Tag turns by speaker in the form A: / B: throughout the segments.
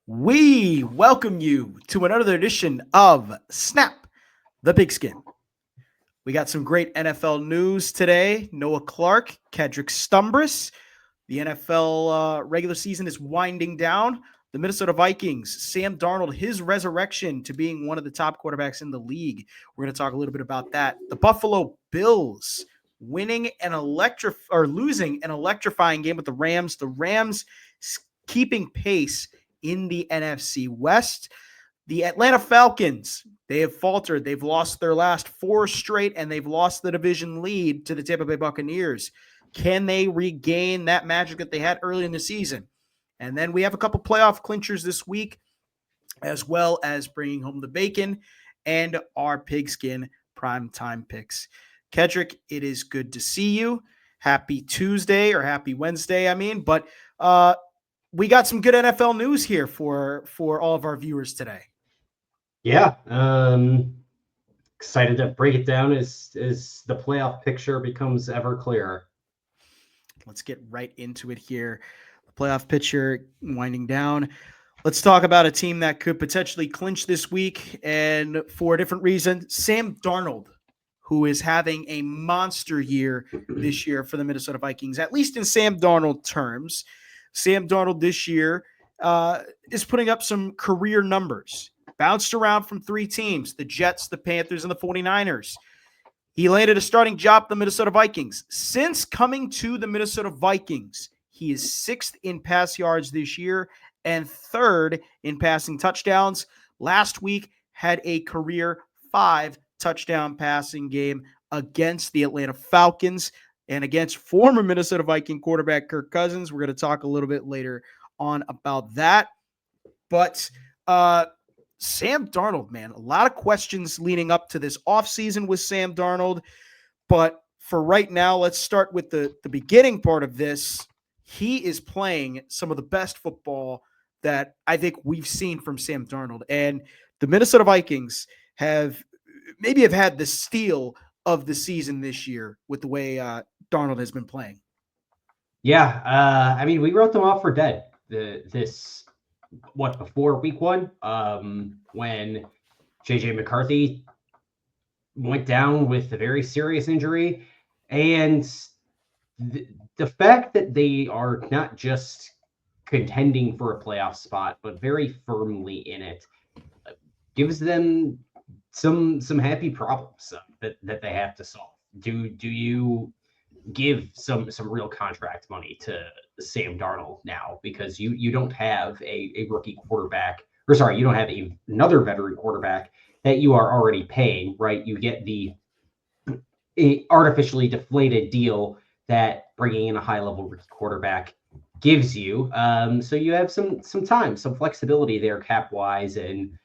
A: We welcome you to another edition of Snap the Pigskin. We got some great NFL news today. Noah Clark, Kedrick Stumbris. The NFL regular season is winding down. The Minnesota Vikings, Sam Darnold, his resurrection to being one of the top quarterbacks in the league. We're going to talk a little bit about that. The Buffalo Bills winning losing an electrifying game with the Rams. The Rams keeping pace in the NFC West. The Atlanta Falcons, they have faltered. They've lost their last 4 straight, and they've lost the division lead to the Tampa Bay Buccaneers. Can they regain that magic that they had early in the season? And then we have a couple playoff clinchers this week, as well as bringing home the bacon and our pigskin primetime picks. Kedrick, it is good to see you. Happy Tuesday or happy Wednesday, but we got some good NFL news here for all of our viewers today.
B: Yeah, excited to break it down as the playoff picture becomes ever clearer.
A: Let's get right into it here. The playoff picture winding down. Let's talk about a team that could potentially clinch this week, and for a different reason. Sam Darnold, who is having a monster year this year for the Minnesota Vikings, at least in Sam Darnold terms. Sam Darnold this year is putting up some career numbers. Bounced around from 3 teams, the Jets, the Panthers, and the 49ers. He landed a starting job at the Minnesota Vikings. Since coming to the Minnesota Vikings, he is 6th in pass yards this year and 3rd in passing touchdowns. Last week had a career 5 touchdown passing game against the Atlanta Falcons and against former Minnesota Viking quarterback Kirk Cousins. We're going to talk a little bit later on about that. But Sam Darnold, man, a lot of questions leading up to this offseason with Sam Darnold. But for right now, let's start with the beginning part of this. He is playing some of the best football that I think we've seen from Sam Darnold. And the Minnesota Vikings have had the steal of the season this year with the way Darnold has been playing.
B: Yeah, we wrote them off for dead. Before week 1, when JJ McCarthy went down with a very serious injury, and the fact that they are not just contending for a playoff spot, but very firmly in it, gives them some happy problems that they have to solve. Do you give some real contract money to Sam Darnold now, because you don't have a rookie quarterback, or sorry, you don't have another veteran quarterback that you are already paying, right? You get the artificially deflated deal that bringing in a high-level rookie quarterback gives you. So you have some time, some flexibility there cap-wise and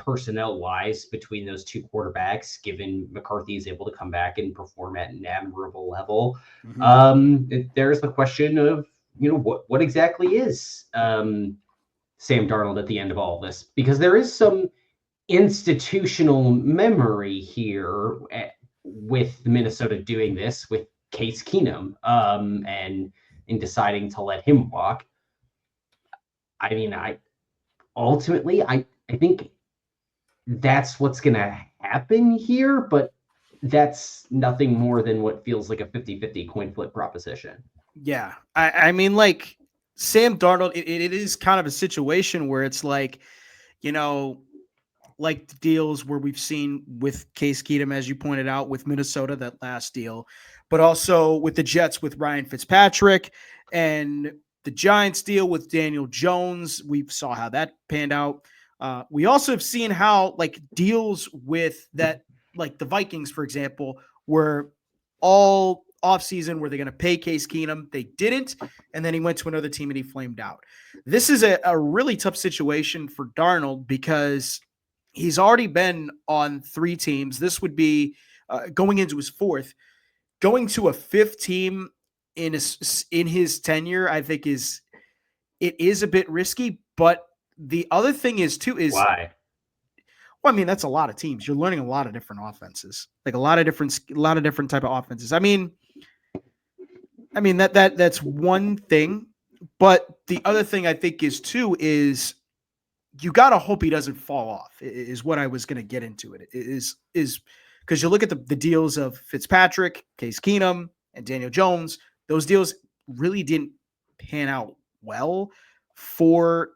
B: personnel-wise between those 2 quarterbacks, given McCarthy is able to come back and perform at an admirable level. Mm-hmm. There's the question of, what exactly is Sam Darnold at the end of all this? Because there is some institutional memory here with Minnesota doing this with Case Keenum and in deciding to let him walk. I think that's what's going to happen here, but that's nothing more than what feels like a 50-50 coin flip proposition.
A: Yeah. Like Sam Darnold, it is kind of a situation where it's like, like the deals where we've seen with Case Keenum, as you pointed out, with Minnesota, that last deal, but also with the Jets with Ryan Fitzpatrick, and the Giants deal with Daniel Jones. We saw how that panned out. We also have seen how deals with that, like the Vikings, for example, were all offseason. Were they going to pay Case Keenum? They didn't. And then he went to another team and he flamed out. This is a really tough situation for Darnold because he's already been on 3 teams. This would be going into his 4th. Going to a 5th team in his tenure, I think is a bit risky. But the other thing is
B: why?
A: Well, that's a lot of teams. You're learning a lot of different offenses, like a lot of different type of offenses. That's one thing. But the other thing I think is you got to hope he doesn't fall off is what I was going to get into. It is because you look at the deals of Fitzpatrick, Case Keenum, and Daniel Jones. Those deals really didn't pan out well for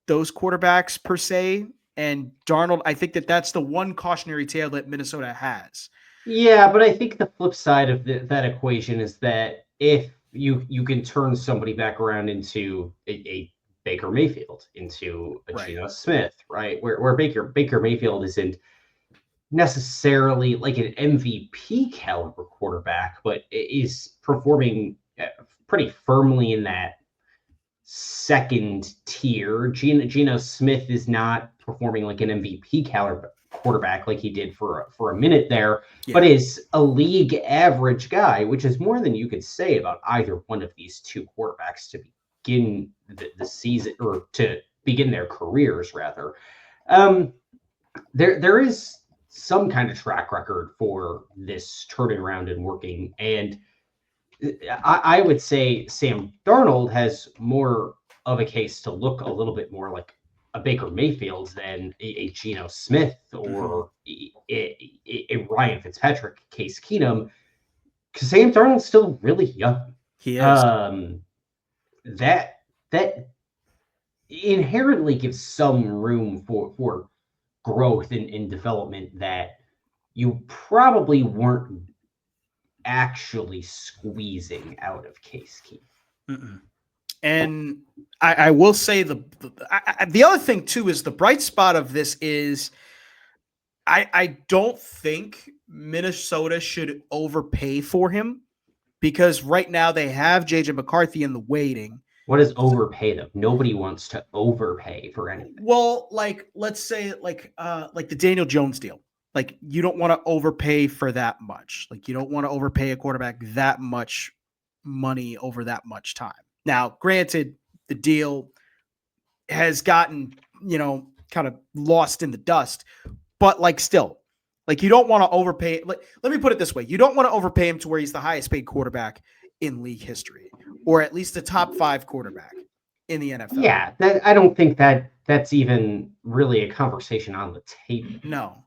A: those quarterbacks per se. And Darnold, I think that's the one cautionary tale that Minnesota has.
B: Yeah, but I think the flip side of that equation is that if you can turn somebody back around into a Baker Mayfield, into a
A: Right.
B: Geno Smith, right? Where Baker Mayfield isn't necessarily like an MVP caliber quarterback, but is performing pretty firmly in that second tier. Geno Smith is not performing like an MVP caliber quarterback like he did for a minute there, but is a league average guy, which is more than you could say about either one of these two quarterbacks to begin the season, or to begin their careers rather. There is some kind of track record for this turning around and working, and I would say Sam Darnold has more of a case to look a little bit more like a Baker Mayfield than a Geno Smith or a Ryan Fitzpatrick, Case Keenum, because Sam Darnold's still really young.
A: He is.
B: That inherently gives some room for growth in development that you probably weren't actually squeezing out of Case Keenum.
A: And I will say the other thing too is the bright spot of this is I don't think Minnesota should overpay for him, because right now they have JJ McCarthy in the waiting.
B: What does overpay them? Nobody wants to overpay for anything.
A: Well, like let's say like the Daniel Jones deal. Like, you don't want to overpay for that much. Like, you don't want to overpay a quarterback that much money over that much time. Now, granted, the deal has gotten, kind of lost in the dust, but like still, like, you don't want to overpay. Like, let me put it this way. You don't want to overpay him to where he's the highest paid quarterback in league history, or at least the top 5 quarterback in the NFL.
B: Yeah, I don't think that's even really a conversation on the table.
A: No.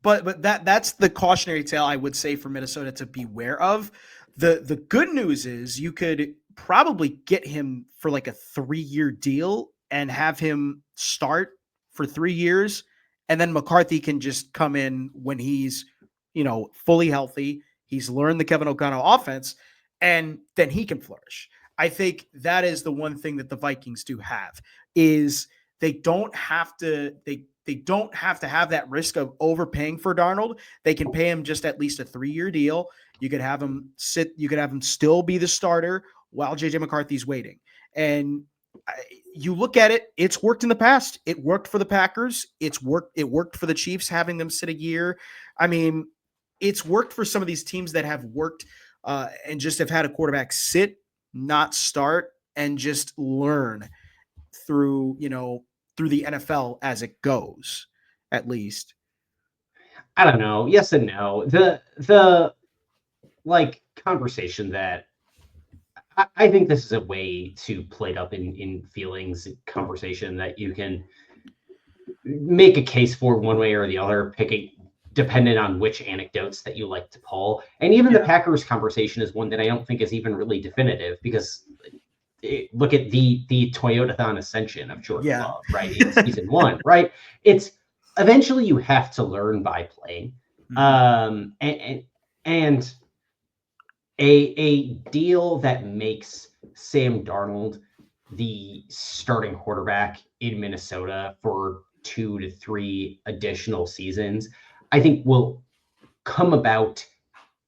A: But that's the cautionary tale I would say for Minnesota to beware of. The good news is you could probably get him for like a 3-year deal and have him start for 3 years, and then McCarthy can just come in when he's, fully healthy. He's learned the Kevin O'Connell offense, and then he can flourish. I think that is the one thing that the Vikings do have, is they don't have to have that risk of overpaying for Darnold. They can pay him just at least a 3-year deal. You could have him sit. You could have him still be the starter while JJ McCarthy's waiting. And you look at it, it's worked in the past. It worked for the Packers. It worked for the Chiefs, having them sit a year. I mean, it's worked for some of these teams that have worked and just have had a quarterback sit, not start, and just learn through the NFL as it goes, at least.
B: I don't know. Yes and no. The like conversation that I think this is a way to play it up in feelings conversation that you can make a case for one way or the other, picking dependent on which anecdotes that you like to pull. And even the Packers conversation is one that I don't think is even really definitive, because look at the Toyota-thon ascension of Jordan Love, right? In season 1, right? It's eventually you have to learn by playing. And a deal that makes Sam Darnold the starting quarterback in Minnesota for 2 to 3 additional seasons, I think will come about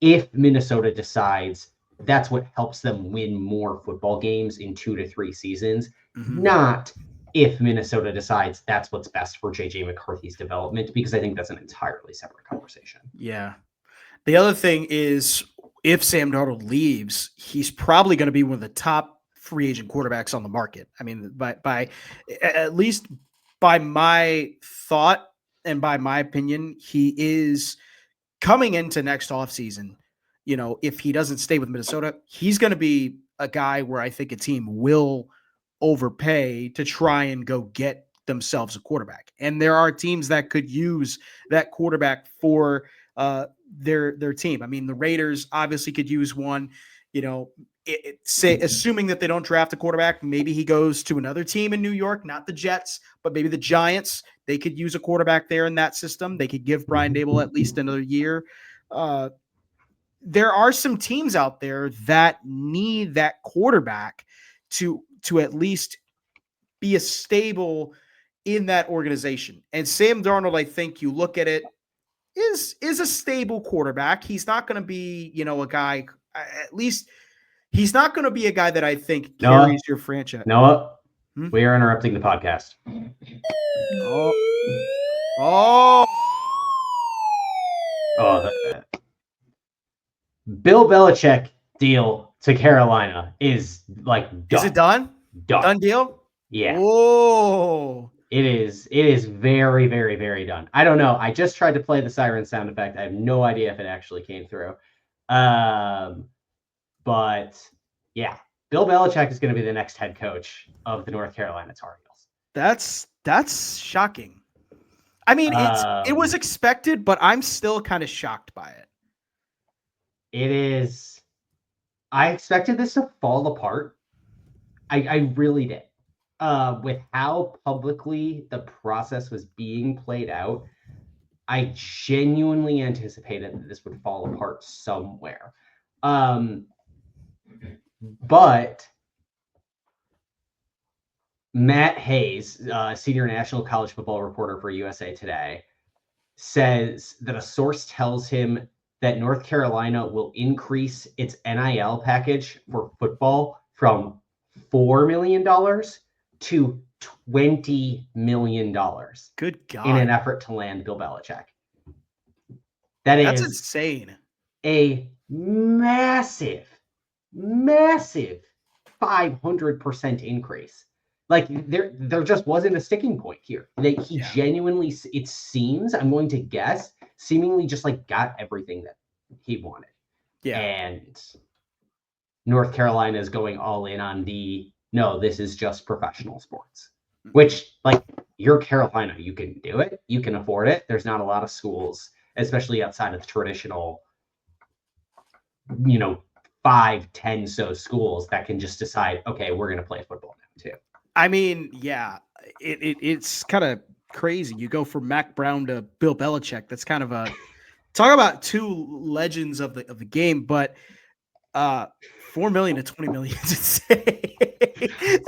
B: if Minnesota decides that's what helps them win more football games in 2 to 3 seasons, not if Minnesota decides that's what's best for JJ McCarthy's development, because I think that's an entirely separate conversation.
A: Yeah. The other thing is, if Sam Darnold leaves, he's probably going to be one of the top free agent quarterbacks on the market. I mean, by at least by my thought and by my opinion, he is coming into next offseason. If he doesn't stay with Minnesota, he's going to be a guy where I think a team will overpay to try and go get themselves a quarterback. And there are teams that could use that quarterback for their team. I mean, the Raiders obviously could use one. Assuming that they don't draft a quarterback, maybe he goes to another team in New York, not the Jets, but maybe the Giants. They could use a quarterback there in that system. They could give Brian Daboll at least another year. There are some teams out there that need that quarterback to at least be a stable in that organization. And Sam Darnold, I think you look at it, is a stable quarterback. He's not going to be, a guy, at least he's not going to be a guy that I think carries your franchise.
B: Noah, we are interrupting the podcast. Bill Belichick deal to Carolina is like done.
A: Is it done? Done deal?
B: Yeah.
A: Oh.
B: It is very, very, very done. I don't know. I just tried to play the siren sound effect. I have no idea if it actually came through. But yeah, Bill Belichick is going to be the next head coach of the North Carolina Tar Heels.
A: That's shocking. I mean, it was expected, but I'm still kind of shocked by it.
B: It is. I expected this to fall apart. I really did. With how publicly the process was being played out, I genuinely anticipated that this would fall apart somewhere. But Matt Hayes, senior national college football reporter for USA Today, says that a source tells him that North Carolina will increase its NIL package for football from $4 million to $20 million.
A: Good God.
B: In an effort to land Bill Belichick. That's
A: insane.
B: A massive 500% increase. Like there just wasn't a sticking point here. He genuinely, it seems, I'm going to guess, seemingly just like got everything that he wanted.
A: Yeah.
B: And North Carolina is going all in on no, this is just professional sports. Which, like, you're Carolina, you can do it, you can afford it. There's not a lot of schools, especially outside of the traditional, 5-10 so schools that can just decide, okay, we're going to play football now too.
A: I mean, yeah, it's kind of crazy. You go from Mac Brown to Bill Belichick. That's kind of talk about two legends of the game, but 4 million to 20 million is insane.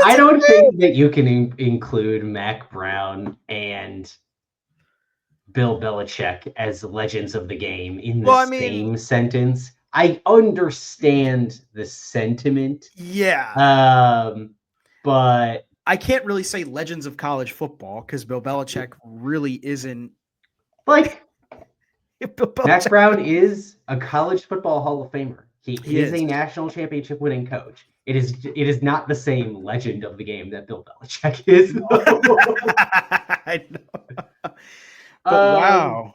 B: I don't think that you can include Mac Brown and Bill Belichick as legends of the game in the same sentence. I understand the sentiment.
A: Yeah.
B: But
A: I can't really say legends of college football because Bill Belichick really isn't.
B: Like, Mac Brown is a college football Hall of Famer. He is a national championship winning coach. It is not the same legend of the game that Bill Belichick is.
A: I know. But wow.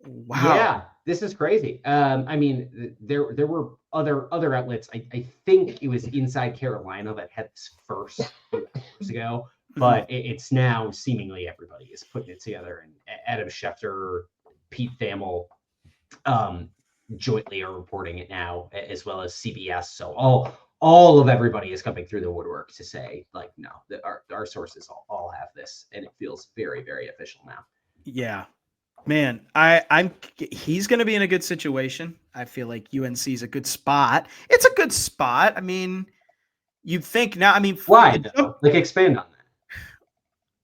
B: Yeah, this is crazy. I mean, there were other outlets. I think it was Inside Carolina that had this first years ago, but it's now seemingly everybody is putting it together. And Adam Schefter, Pete Thamel, jointly are reporting it now, as well as CBS. So all of everybody is coming through the woodwork to say, like, no, our sources all have this, and it feels very, very official now.
A: Yeah, man, he's going to be in a good situation. I feel like UNC is a good spot. It's a good spot. I mean, you'd think now. I mean,
B: why? Like, expand on that.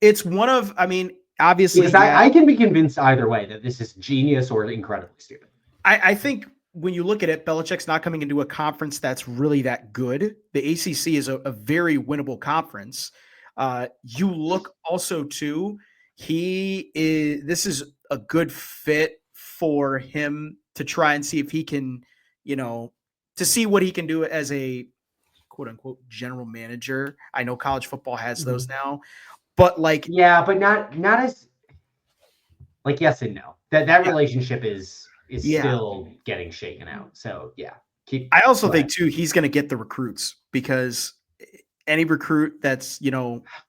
A: It's one of. I mean, obviously,
B: because I can be convinced either way that this is genius or incredibly stupid.
A: I think when you look at it, Belichick's not coming into a conference that's really that good. The ACC is a very winnable conference. You look also to this is a good fit for him to try and see if he can, to see what he can do as a quote unquote general manager. I know college football has those now, but like,
B: yeah, but not as like, yes and no. That relationship is still getting shaken out. So yeah.
A: I also think too, he's going to get the recruits because any recruit that's,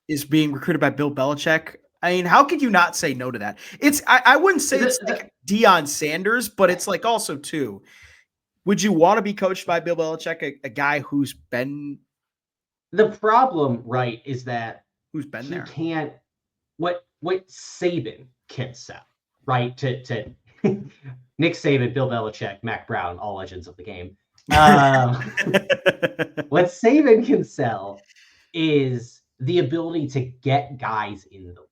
A: is being recruited by Bill Belichick, I mean, how could you not say no to that? I wouldn't say it's like Deion Sanders, but it's like also too, would you want to be coached by Bill Belichick, a guy who's been
B: the problem, right, is that
A: he there?
B: Can't what Saban can sell, right? To Nick Saban, Bill Belichick, Mac Brown, all legends of the game. What Saban can sell is the ability to get guys in the league,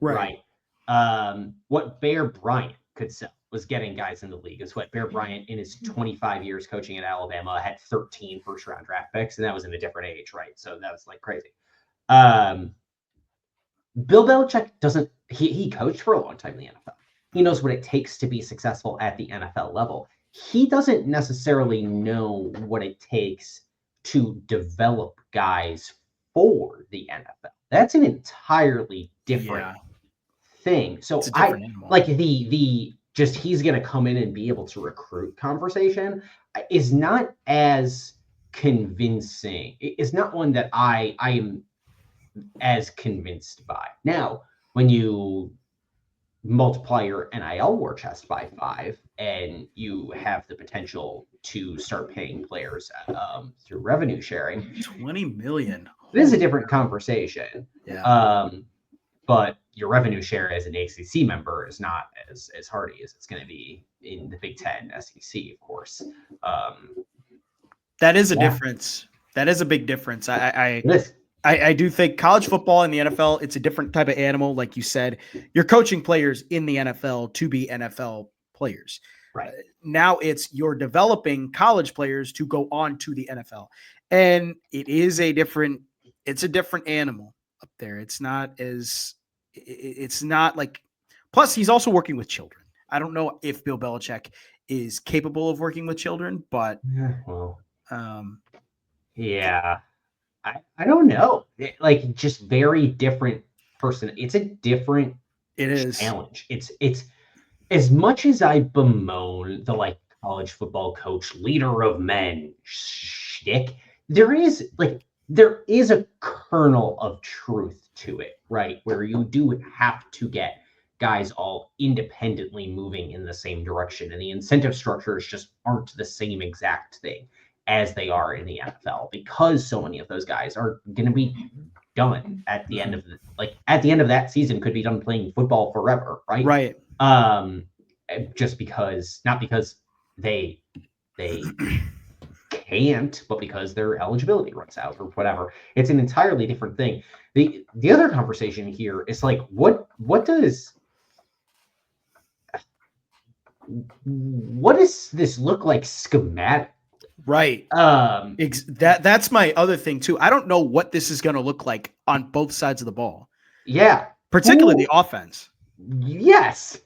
B: right? What Bear Bryant could sell was getting guys in the league. Is what Bear Bryant, in his 25 years coaching at Alabama, had 13 first-round draft picks, and that was in a different age, right? So that was like crazy. Bill Belichick doesn't. He coached for a long time in the NFL. He knows what it takes to be successful at the NFL level. He doesn't necessarily know what it takes to develop guys for the NFL. That's an entirely different thing. So I like the just he's going to come in and be able to recruit conversation is not as convincing. It's not one that I am as convinced by. Now, when you multiply your NIL war chest by 5 and you have the potential to start paying players through revenue sharing,
A: $20 million.
B: It is a different conversation.
A: Yeah.
B: But your revenue share as an ACC member is not as hearty as it's going to be in the Big Ten SEC, of course.
A: That is a difference. That is a big difference. I do think college football and the NFL, it's a different type of animal. Like you said, you're coaching players in the NFL to be NFL players.
B: Right.
A: Now you're developing college players to go on to the NFL. And it's a different animal up there. It's not like, plus he's also working with children. I don't know if Bill Belichick is capable of working with children, but
B: yeah. I don't know. Like just very different person. It's a different challenge. It's as much as I bemoan the like college football coach, leader of men shtick, there is a kernel of truth to it, right? Where you do have to get guys all independently moving in the same direction, and the incentive structures just aren't the same exact thing as they are in the NFL, because so many of those guys are going to be done at the end of that season, could be done playing football forever, right?
A: Right.
B: Just because, not because they can't, but because their eligibility runs out or whatever. It's an entirely different thing. The other conversation here is like, what does this look like schematic?
A: Right. That's my other thing too. I don't know what this is going to look like on both sides of the ball.
B: Yeah.
A: Particularly the offense.
B: Yes.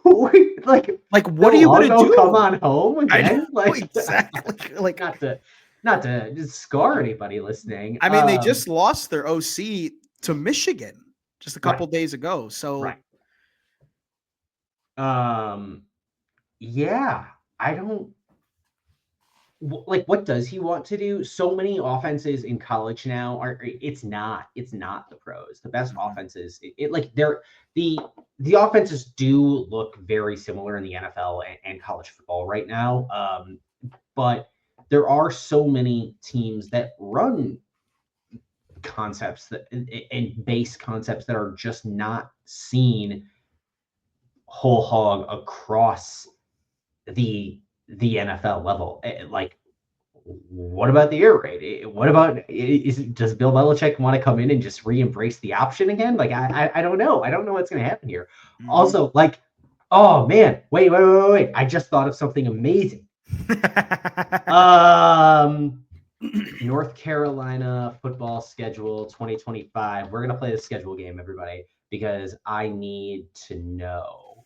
B: What
A: are you going to do?
B: Come on home again?
A: Exactly. Like
B: not to scar anybody listening.
A: I mean, they just lost their OC to Michigan just a couple days ago. So
B: yeah, I don't like, what does he want to do? So many offenses in college now it's not the pros. The best offenses, the offenses do look very similar in the NFL and college football right now. But there are so many teams that run concepts and base concepts that are just not seen whole hog across the NFL level. Like, what about the air raid? What about does Bill Belichick want to come in and just re-embrace the option again? Like, I don't know. I don't know what's going to happen here. Mm-hmm. Also, like, oh man, wait. I just thought of something amazing. North Carolina football schedule 2025. We're going to play the schedule game, everybody, because I need to know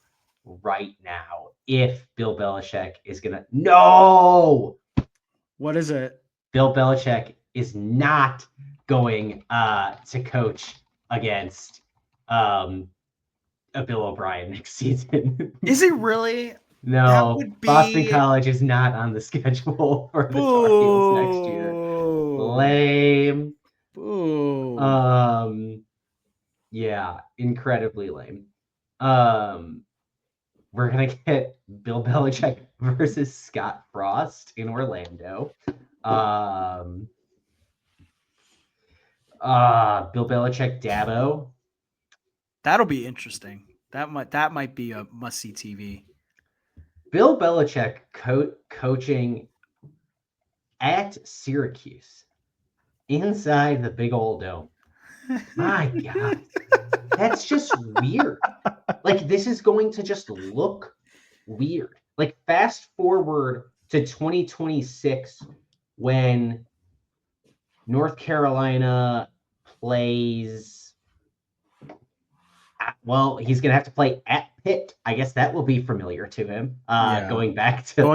B: right now if Bill Belichick is going to... No!
A: What is it?
B: Bill Belichick is not going to coach against a Bill O'Brien next season.
A: Is he really?
B: No, Boston College is not on the schedule for the Tar Heels next year. Lame.
A: Ooh.
B: Yeah, incredibly lame. We're gonna get Bill Belichick versus Scott Frost in Orlando. Bill Belichick Dabo.
A: That'll be interesting. That might be a must-see TV.
B: Bill Belichick coaching at Syracuse inside the big old dome. My God, that's just weird. Like, this is going to just look weird. Like, fast forward to 2026 when North Carolina plays. Well, he's going to have to play at Pitt. I guess that will be familiar to him. Going back to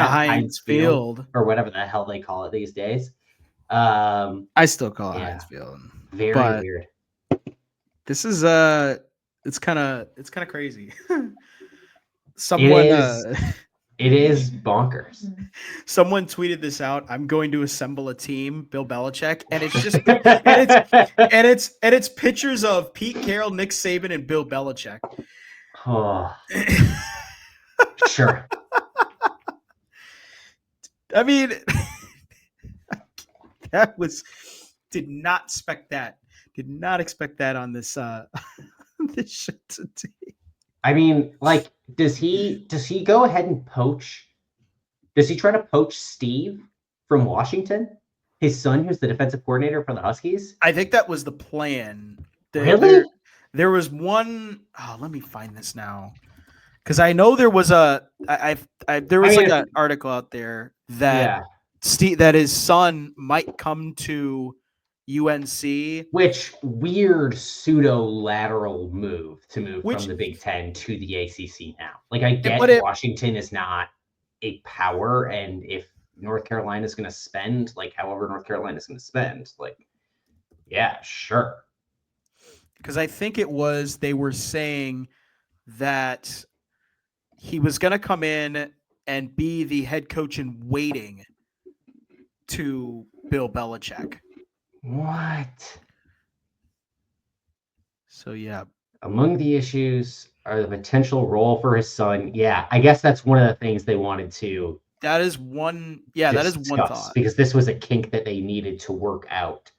A: Heinz Field
B: or whatever the hell they call it these days.
A: I still call it Heinz Field.
B: Very weird.
A: This is it's kind of crazy.
B: It is bonkers.
A: Someone tweeted this out. I'm going to assemble a team, Bill Belichick, and it's just and it's pictures of Pete Carroll, Nick Saban, and Bill Belichick.
B: Oh, sure.
A: I mean, did not expect that. Did not expect that on this this show today.
B: I mean, like, does he go ahead and poach? Does he try to poach Steve from Washington, his son, who's the defensive coordinator for the Huskies?
A: I think that was the plan.
B: Really?
A: There was one. Oh, let me find this now, because I know there was an article out there that that his son might come to UNC.
B: Which weird pseudo lateral move to move from the Big Ten to the ACC now. Like, I get Washington is not a power, and if North Carolina is going to spend like however North Carolina is going to spend, like, yeah, sure.
A: Because I think they were saying that he was going to come in and be the head coach in waiting to Bill Belichick.
B: What?
A: So, yeah.
B: Among the issues are the potential role for his son. Yeah, I guess that's one of the things they wanted to.
A: That is one. Yeah, that is one thought.
B: Because this was a kink that they needed to work out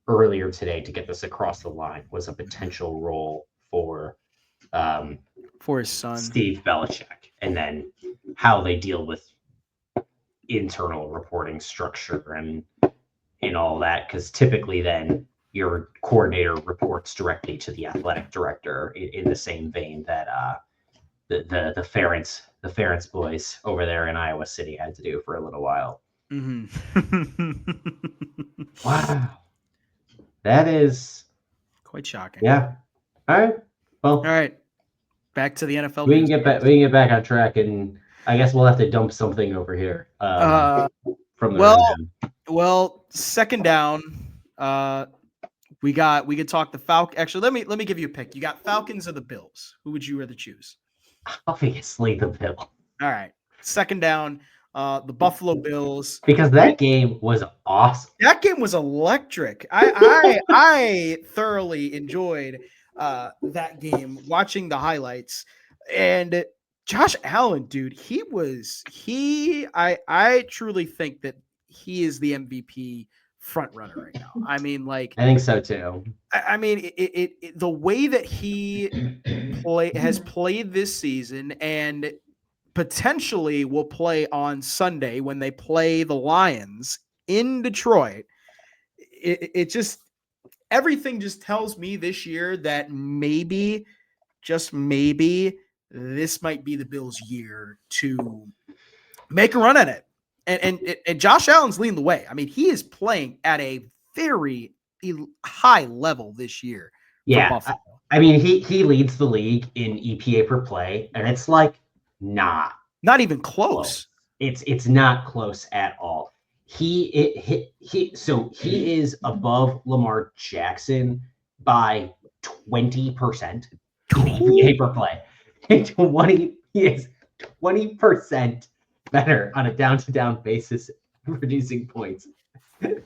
B: earlier today to get this across the line, was a potential role for
A: his son,
B: Steve Belichick, and then how they deal with internal reporting structure and all that, because typically then your coordinator reports directly to the athletic director in the same vein that the Ferentz boys over there in Iowa City had to do for a little while.
A: Mm-hmm.
B: Wow. That is
A: quite shocking.
B: Yeah. All right. Well.
A: All right. Back to the NFL.
B: We can get back on track, and I guess we'll have to dump something over here. From the
A: well, second down. We could talk the Falcons. Actually, let me give you a pick. You got Falcons or the Bills? Who would you rather choose?
B: Obviously the Bills.
A: All right. Second down, the Buffalo Bills.
B: Because that game was awesome.
A: That game was electric. I thoroughly enjoyed that game, watching the highlights. And Josh Allen, dude, I truly think that he is the MVP front runner right now. I mean, like,
B: I think so too.
A: I mean, the way that he has played this season, and potentially will play on Sunday when they play the Lions in Detroit. It just, everything just tells me this year that maybe, just maybe, this might be the Bills' year to make a run at it. And Josh Allen's leading the way. I mean, he is playing at a very high level this year.
B: Yeah. I mean, he leads the league in EPA per play, and it's like not
A: even close.
B: It's not close at all. He is above Lamar Jackson by 20% EPA per play. He is 20% better on a down-to-down basis, producing points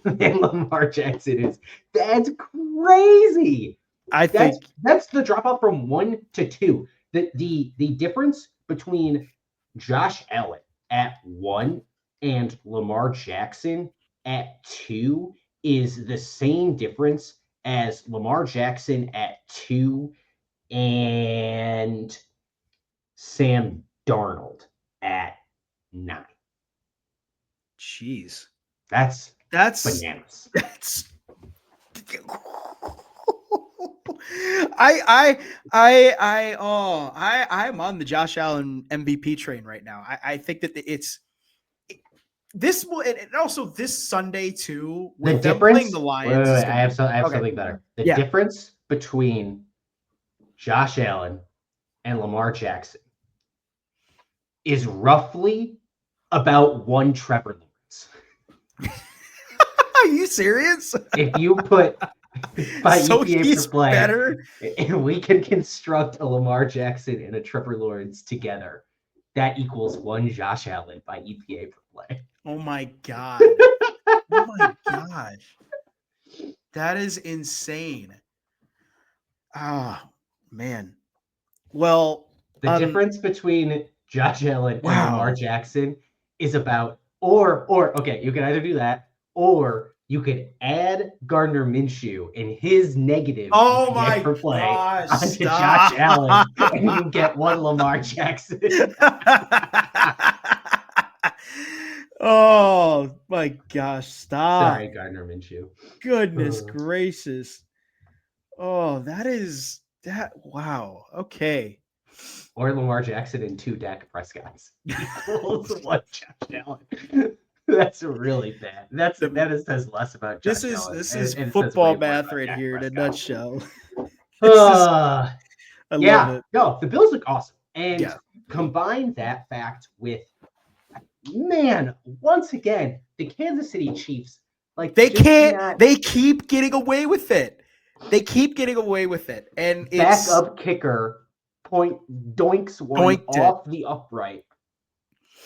B: than Lamar Jackson is. That's crazy.
A: I think
B: That's the drop off from 1 to 2. The difference between Josh Allen at 1 and Lamar Jackson at 2 is the same difference as Lamar Jackson at 2 and Sam Darnold at 9.
A: jeez.
B: That's
A: That's
B: bananas.
A: that's I'm on the Josh Allen MVP train right now. I think that this will, and also this Sunday too,
B: The
A: with them playing
B: difference.
A: the
B: Wait,
A: Lions.
B: I have
A: Okay.
B: something better. The
A: Yeah.
B: difference between Josh Allen and Lamar Jackson is roughly about 1 Trevor Lawrence.
A: Are you serious?
B: If you put by
A: So
B: EPA
A: he's
B: per play,
A: better.
B: and we can construct a Lamar Jackson and a Trevor Lawrence together, that equals 1 Josh Allen by EPA per play.
A: Oh my god. Oh my gosh. That is insane. Ah, man. Well,
B: The difference between Josh Allen and Lamar
A: wow.
B: Jackson is about, or okay, you can either do that, or you could add Gardner Minshew and his negative
A: Oh
B: EPA
A: my
B: per play
A: gosh.
B: onto
A: Stop.
B: Josh Allen, and you get 1 Lamar Jackson.
A: Oh my gosh. Stop.
B: Sorry, Gardner Minshew.
A: Goodness gracious. Oh, that. Wow. Okay.
B: Or Lamar Jackson and 2 Dak Prescotts equals 1 Josh Allen. That's really bad. That says less about Josh Allen.
A: This is
B: and it says
A: football
B: way more
A: math
B: about
A: right
B: Dak
A: here in a
B: Prescott.
A: nutshell.
B: I
A: love it.
B: No, the Bills look awesome. And
A: Yeah.
B: combine that fact with, man, once again, the Kansas City Chiefs, like
A: They can't. They keep getting away with it. And it's
B: backup kicker point doinks one off the upright.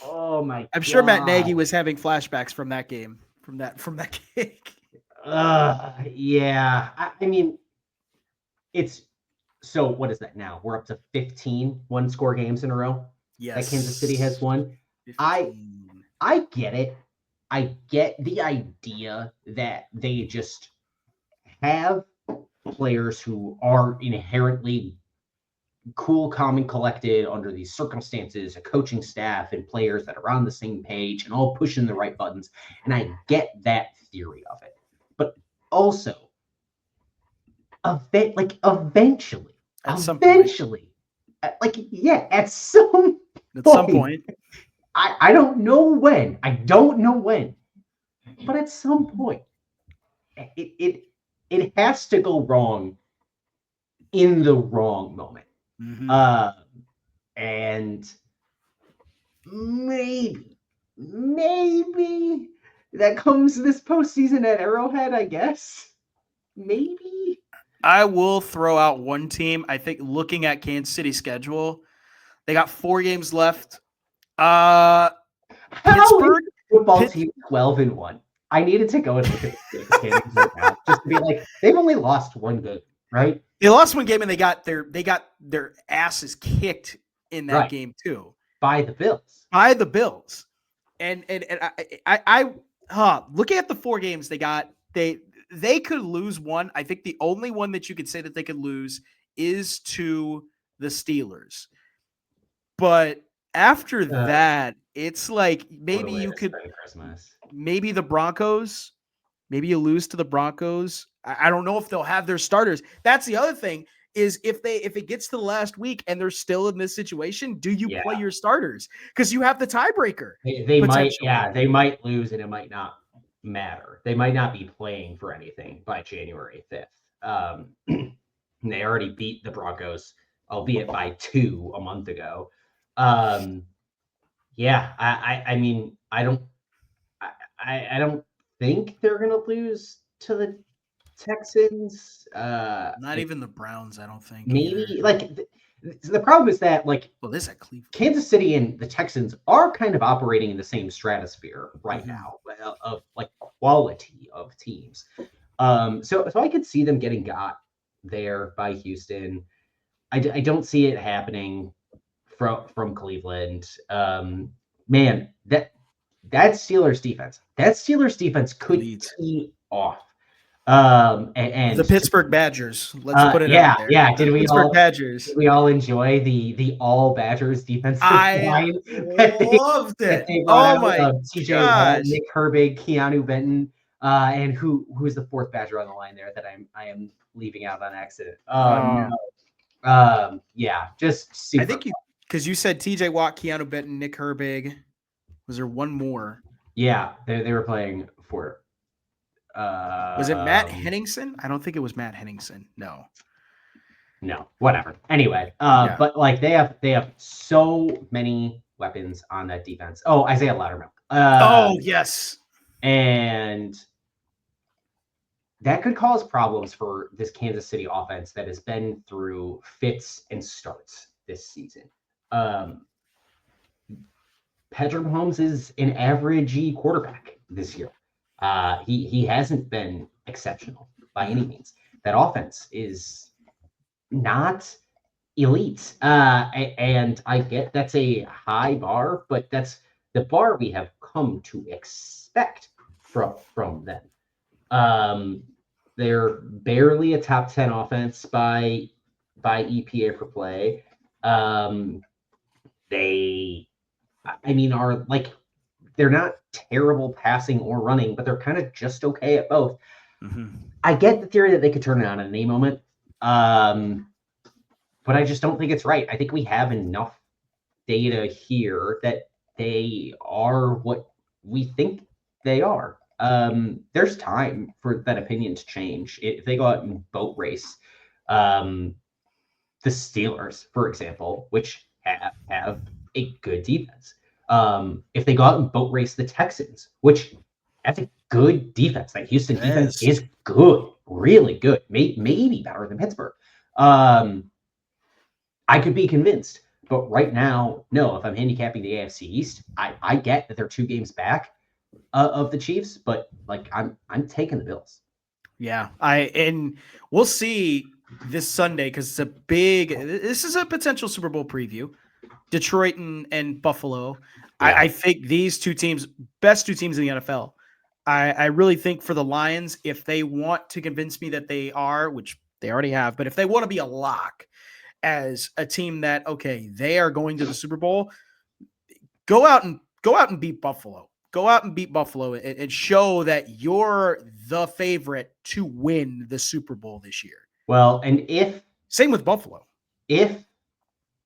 B: Oh my!
A: I'm sure Matt Nagy was having flashbacks from that game, from that kick.
B: Yeah. I mean, it's so. What is that now? We're up to 15 one-score games in a row.
A: Yes.
B: That Kansas City has won.
A: 15.
B: I get it. I get the idea that they just have players who are inherently cool, calm, and collected under these circumstances, a coaching staff and players that are on the same page and all pushing the right buttons. And I get that theory of it. But also, eventually, at some point. I don't know when. But at some point, it has to go wrong in the wrong moment.
A: Mm-hmm.
B: And maybe that comes this postseason at Arrowhead, I guess. Maybe.
A: I will throw out one team. I think looking at Kansas City's schedule, they got 4 games left.
B: Pittsburgh football team 12-1. I needed to go and look at the standings right now just to be like, they've only lost 1 game, right?
A: They lost 1 game and they got their asses kicked in that game too
B: by the Bills.
A: And I looking at the 4 games they got, they could lose one. I think the only one that you could say that they could lose is to the Steelers. But after that, it's like maybe you could maybe the Broncos. Maybe you lose to the Broncos. I don't know if they'll have their starters. That's the other thing is if it gets to the last week and they're still in this situation, do you play your starters? Because you have the tiebreaker.
B: They might lose and it might not matter. They might not be playing for anything by January 5th. They already beat the Broncos, albeit by 2 a month ago. I mean, I don't think they're gonna lose to the Texans.
A: Not even the Browns, I don't think.
B: Maybe the problem is that
A: this at Cleveland,
B: Kansas City and the Texans are kind of operating in the same stratosphere right now of quality of teams. So I could see them getting got there by Houston. I don't see it happening from Cleveland. Man, that Steelers defense could
A: Elite.
B: tee off. And
A: The Pittsburgh Badgers. Let's put it out there.
B: Yeah.
A: The Pittsburgh Badgers.
B: Did we all enjoy the all Badgers defensive
A: I
B: line
A: loved
B: that
A: it.
B: they brought
A: Oh
B: out?
A: my
B: TJ Watt,
A: gosh.
B: Nick Herbig, Keanu Benton, and who's the fourth Badger on the line there that I am leaving out on accident? No. Yeah, just super.
A: I think because you said TJ Watt, Keanu Benton, Nick Herbig. Was there one more?
B: Yeah, they were playing for.
A: Was it Matt Henningsen? I don't think it was Matt Henningsen. No,
B: whatever. Anyway,
A: Yeah.
B: but like they have so many weapons on that defense. Oh, Isaiah Loudermilk.
A: Oh yes,
B: and that could cause problems for this Kansas City offense that has been through fits and starts this season. Patrick Mahomes is an average quarterback this year. He hasn't been exceptional by any means. That offense is not elite. And I get that's a high bar, but that's the bar we have come to expect from them. They're barely a top 10 offense by EPA per play. They are like, they're not terrible passing or running, but they're kind of just okay at both.
A: Mm-hmm.
B: I get the theory that they could turn it on at any moment. But I just don't think it's right. I think we have enough data here that they are what we think they are. There's time for that opinion to change. If they go out and boat race, the Steelers, for example, which have a good defense. If they go out and boat race the Texans, which that's a good defense. That Houston defense is good, really good, maybe better than Pittsburgh. I could be convinced, but right now, no. If I'm handicapping the AFC East, I get that they're 2 games back of the Chiefs, but like I'm taking the Bills.
A: Yeah, and we'll see this Sunday because this is a potential Super Bowl preview. Detroit and Buffalo. Yeah. I think these 2 teams, best 2 teams in the NFL. I really think for the Lions, if they want to convince me that they are, which they already have, but if they want to be a lock as a team that, okay, they are going to the Super Bowl, go out and beat Buffalo. Go out and beat Buffalo and show that you're the favorite to win the Super Bowl this year.
B: Well, and
A: same with Buffalo.
B: If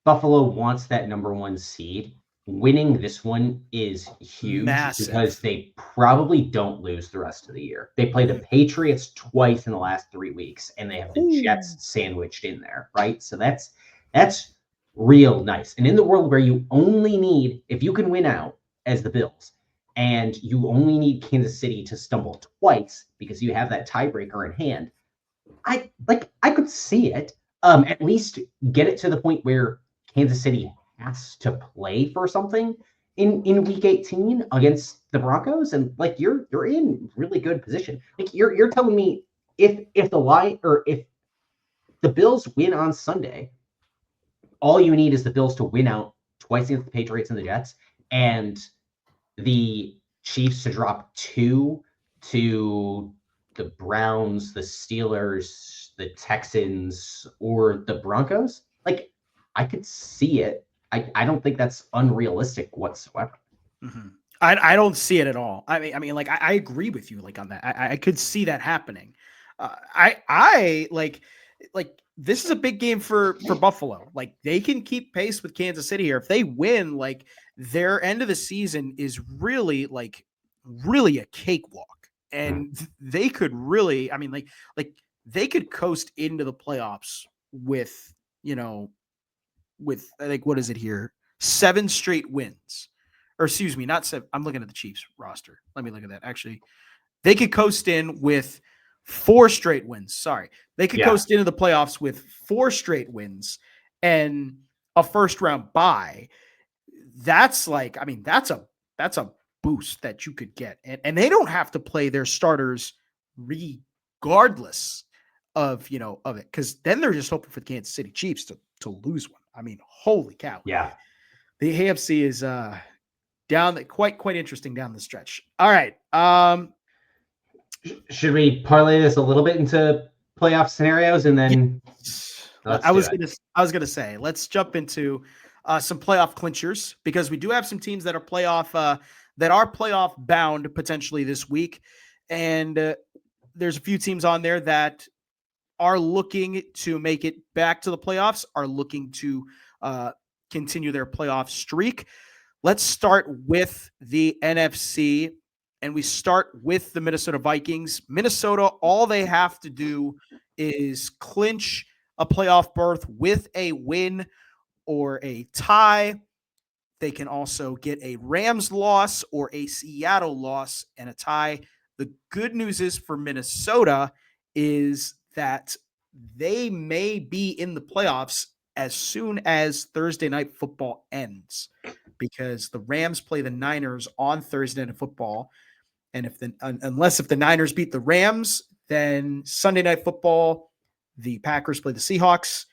B: Buffalo wants that number 1 seed, winning this one is huge. Massive. Because they probably don't lose the rest of the year. They play the Patriots twice in the last 3 weeks, and they have the Jets sandwiched in there, right? So that's real nice. And in the world where you only need, if you can win out as the Bills, and you only need Kansas City to stumble twice because you have that tiebreaker in hand, I could see it. At least get it to the point where Kansas City has to play for something in week 18 against the Broncos, and like you're in really good position. Like you're telling me if the Bills win on Sunday, all you need is the Bills to win out twice against the Patriots and the Jets, and the Chiefs to drop 2 to the Browns, the Steelers, the Texans, or the Broncos. Like, I could see it. I don't think that's unrealistic whatsoever.
A: Mm-hmm. I don't see it at all. I mean, like I agree with you, like on that. I could see that happening. I like this is a big game for Buffalo. Like they can keep pace with Kansas City here. If they win, like their end of the season is really a cakewalk, and they could really, I mean, like they could coast into the playoffs with, I think, what is it here? 7 straight wins. Or excuse me, not 7. I'm looking at the Chiefs roster. Let me look at that. Actually, they could coast in with 4 straight wins. Sorry. They could coast into the playoffs with 4 straight wins and a first round bye. That's like, I mean, that's a boost that you could get. And they don't have to play their starters regardless of it, because then they're just hoping for the Kansas City Chiefs to lose one. I mean, holy cow.
B: Yeah.
A: The AFC is down quite interesting down the stretch. All right.
B: Should we parlay this a little bit into playoff scenarios and then
A: I was gonna say, let's jump into some playoff clinchers, because we do have some teams that are playoff bound potentially this week, and there's a few teams on there that are looking to make it back to the playoffs, are looking to continue their playoff streak. Let's start with the NFC, and we start with the Minnesota Vikings. Minnesota, all they have to do is clinch a playoff berth with a win or a tie. They can also get a Rams loss or a Seattle loss and a tie. The good news is for Minnesota is that they may be in the playoffs as soon as Thursday Night Football ends, because the Rams play the Niners on Thursday Night Football. And if the Niners beat the Rams, then Sunday Night Football, the Packers play the Seahawks.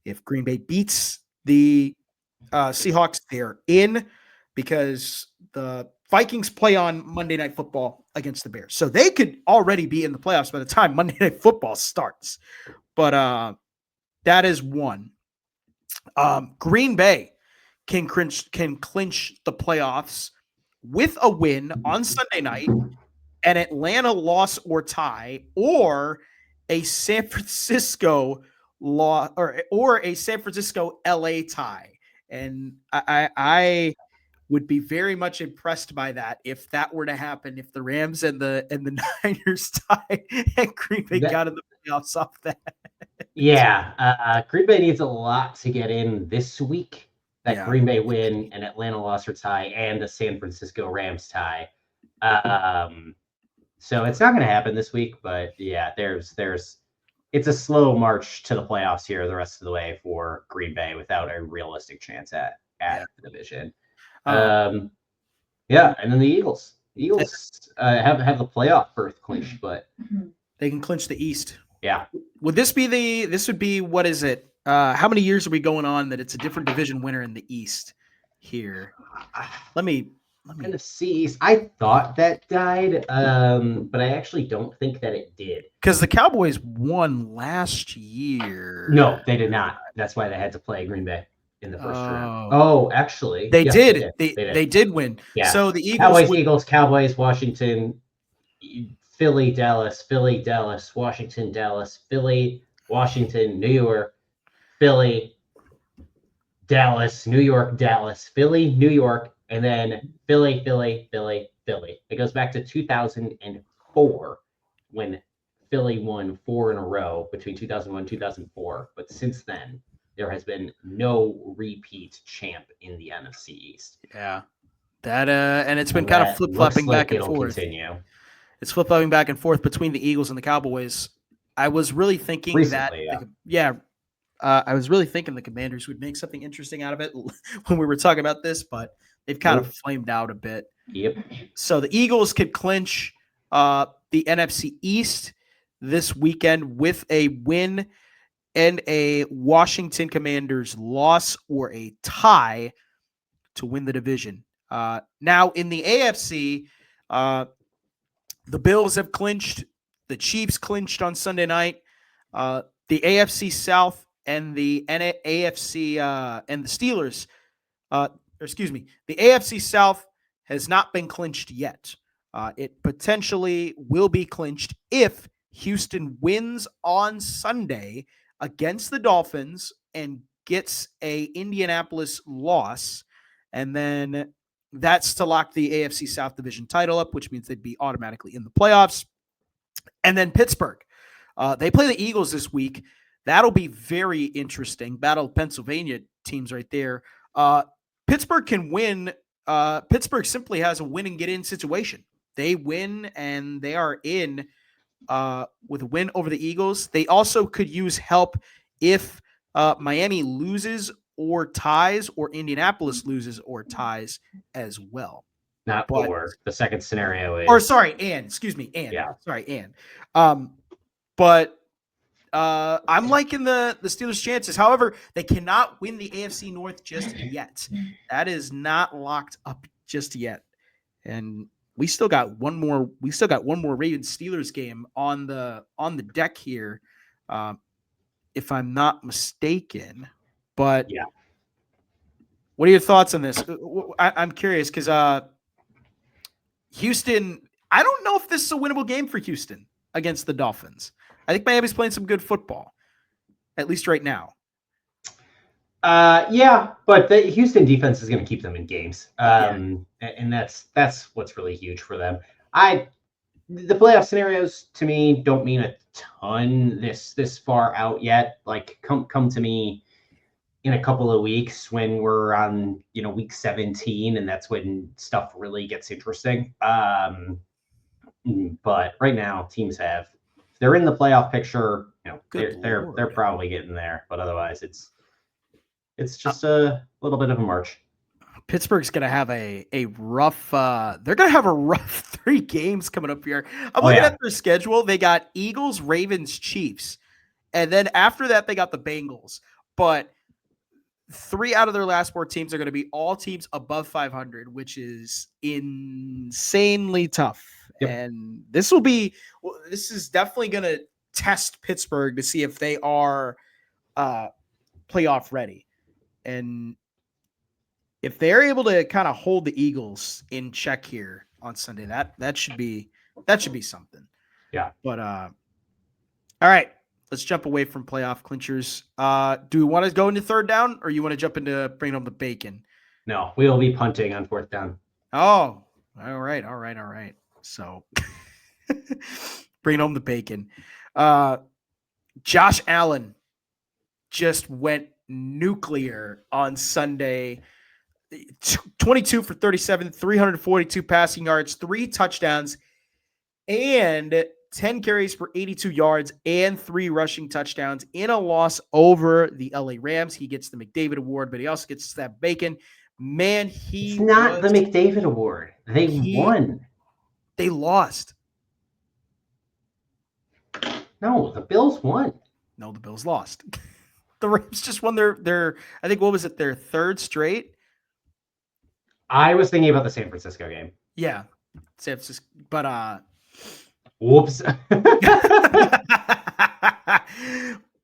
A: If Green Bay beats the Seahawks, they're in, because the Vikings play on Monday Night Football against the Bears. So they could already be in the playoffs by the time Monday Night Football starts. But that is one. Green Bay can clinch the playoffs with a win on Sunday night, an Atlanta loss or tie, or a San Francisco loss, or a San Francisco LA tie. And I would be very much impressed by that if that were to happen, if the Rams and the Niners tie and Green Bay got in the playoffs off that.
B: Yeah, Green Bay needs a lot to get in this week. That Green Bay win, an Atlanta loss or tie, and a San Francisco Rams tie. So it's not going to happen this week, but yeah, it's a slow march to the playoffs here the rest of the way for Green Bay without a realistic chance at the division. And then the Eagles. Have the playoff berth clinched, but
A: they can clinch the East.
B: Yeah.
A: This would be, what is it? How many years are we going on that it's a different division winner in the East here? Let me
B: NFC. I thought that died, but I actually don't think that it did.
A: Because the Cowboys won last year.
B: No, they did not. That's why they had to play Green Bay in the first round. Oh, actually,
A: they did. They did win.
B: Yeah.
A: So the Eagles,
B: Cowboys, Washington, Philly, Dallas, Washington, Dallas, Philly, Washington, New York, Philly, Dallas, New York, Dallas, Philly, New York, and then Philly. It goes back to 2004 when Philly won 4 in a row between 2001 and 2004. But since then, there has been no repeat champ in the NFC East.
A: Yeah. And it's been kind of flip-flopping back and forth.
B: Continue.
A: It's flip-flopping back and forth between the Eagles and the Cowboys. I was really thinking I was really thinking the Commanders would make something interesting out of it when we were talking about this, but they've kind of flamed out a bit.
B: Yep.
A: So the Eagles could clinch the NFC East this weekend with a win and a Washington Commanders loss or a tie to win the division. Now in the AFC, the Bills have clinched. The Chiefs clinched on Sunday night. The AFC South and the AFC and the Steelers, the AFC South has not been clinched yet. It potentially will be clinched if Houston wins on Sunday against the Dolphins and gets a Indianapolis loss, and then that's to lock the AFC South Division title up, which means they'd be automatically in the playoffs. And then Pittsburgh. They play the Eagles this week. That'll be very interesting. Battle of Pennsylvania teams right there. Pittsburgh can win. Pittsburgh simply has a win and get in situation. They win and they are in with a win over the Eagles. They also could use help if Miami loses or ties, or Indianapolis loses or ties as well.
B: Not
A: but
B: or. The second scenario is.
A: or sorry, excuse me,
B: Yeah.
A: sorry, but I'm liking the Steelers' chances. However, they cannot win the AFC North just yet. That is not locked up just yet, and we still got one more. We still got one more Ravens Steelers game on the deck here, if I'm not mistaken. But
B: Yeah.
A: what are your thoughts on this? I'm curious because Houston. I don't know if this is a winnable game for Houston against the Dolphins. I think Miami's playing some good football, at least right now.
B: Yeah, but the Houston defense is going to keep them in games,
A: Yeah.
B: and that's what's really huge for them. The playoff scenarios to me don't mean a ton this far out yet. Like come to me in a couple of weeks when we're on week 17, and that's when stuff really gets interesting. But right now, teams if they're in the playoff picture, they're probably getting there. But otherwise, it's just a little bit of a march.
A: Pittsburgh's going to have a rough they're going to have a rough 3 games coming up here. I'm looking at their schedule. They got Eagles, Ravens, Chiefs. And then after that they got the Bengals. But 3 out of their last 4 teams are going to be all teams above 500, which is insanely tough. Yep. And this is definitely going to test Pittsburgh to see if they are playoff ready. And if they're able to kind of hold the Eagles in check here on Sunday, that should be something.
B: Yeah.
A: But all right, let's jump away from playoff clinchers. Do we want to go into third down, or you want to jump into bringing home the bacon?
B: No, we'll be punting on fourth down.
A: Oh, all right. So bringing home the bacon. Josh Allen just went nuclear on Sunday. 22 for 37, 342 passing yards, 3 touchdowns, and 10 carries for 82 yards and 3 rushing touchdowns in a loss over the LA Rams. He gets the McDavid Award, but he also gets that bacon. Man,
B: it's not the McDavid Award. They won.
A: They lost.
B: No, the Bills won.
A: No, the Bills lost. The Rams just won their I think, what was it, their 3rd straight?
B: I was thinking about the San Francisco game.
A: Yeah. San Francisco, but
B: whoops.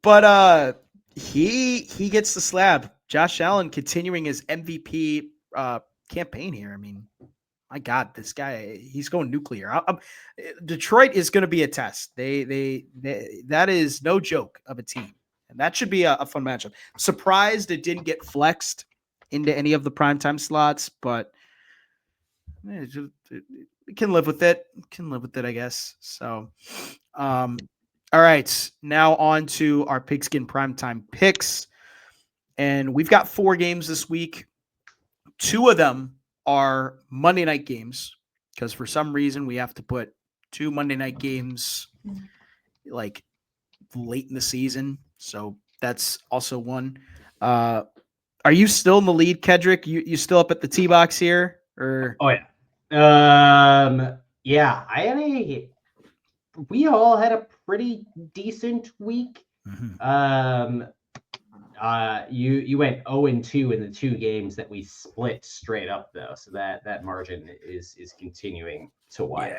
A: But he gets the slab. Josh Allen continuing his MVP campaign here. I mean, my God, this guy, he's going nuclear. Detroit is going to be a test. They that is no joke of a team, and that should be a fun matchup. Surprised it didn't get flexed into any of the primetime slots, but we can live with it. I guess. So, all right, now on to our Pigskin primetime picks, and we've got 4 games this week. 2 of them are Monday night games, because for some reason we have to put 2 Monday night games like late in the season. So that's also one. Are you still in the lead, Kedrick? You still up at the tee box here? Or
B: oh yeah. Yeah, we all had a pretty decent week.
A: Mm-hmm.
B: You went 0-2 in the 2 games that we split straight up though, so that margin is continuing to widen.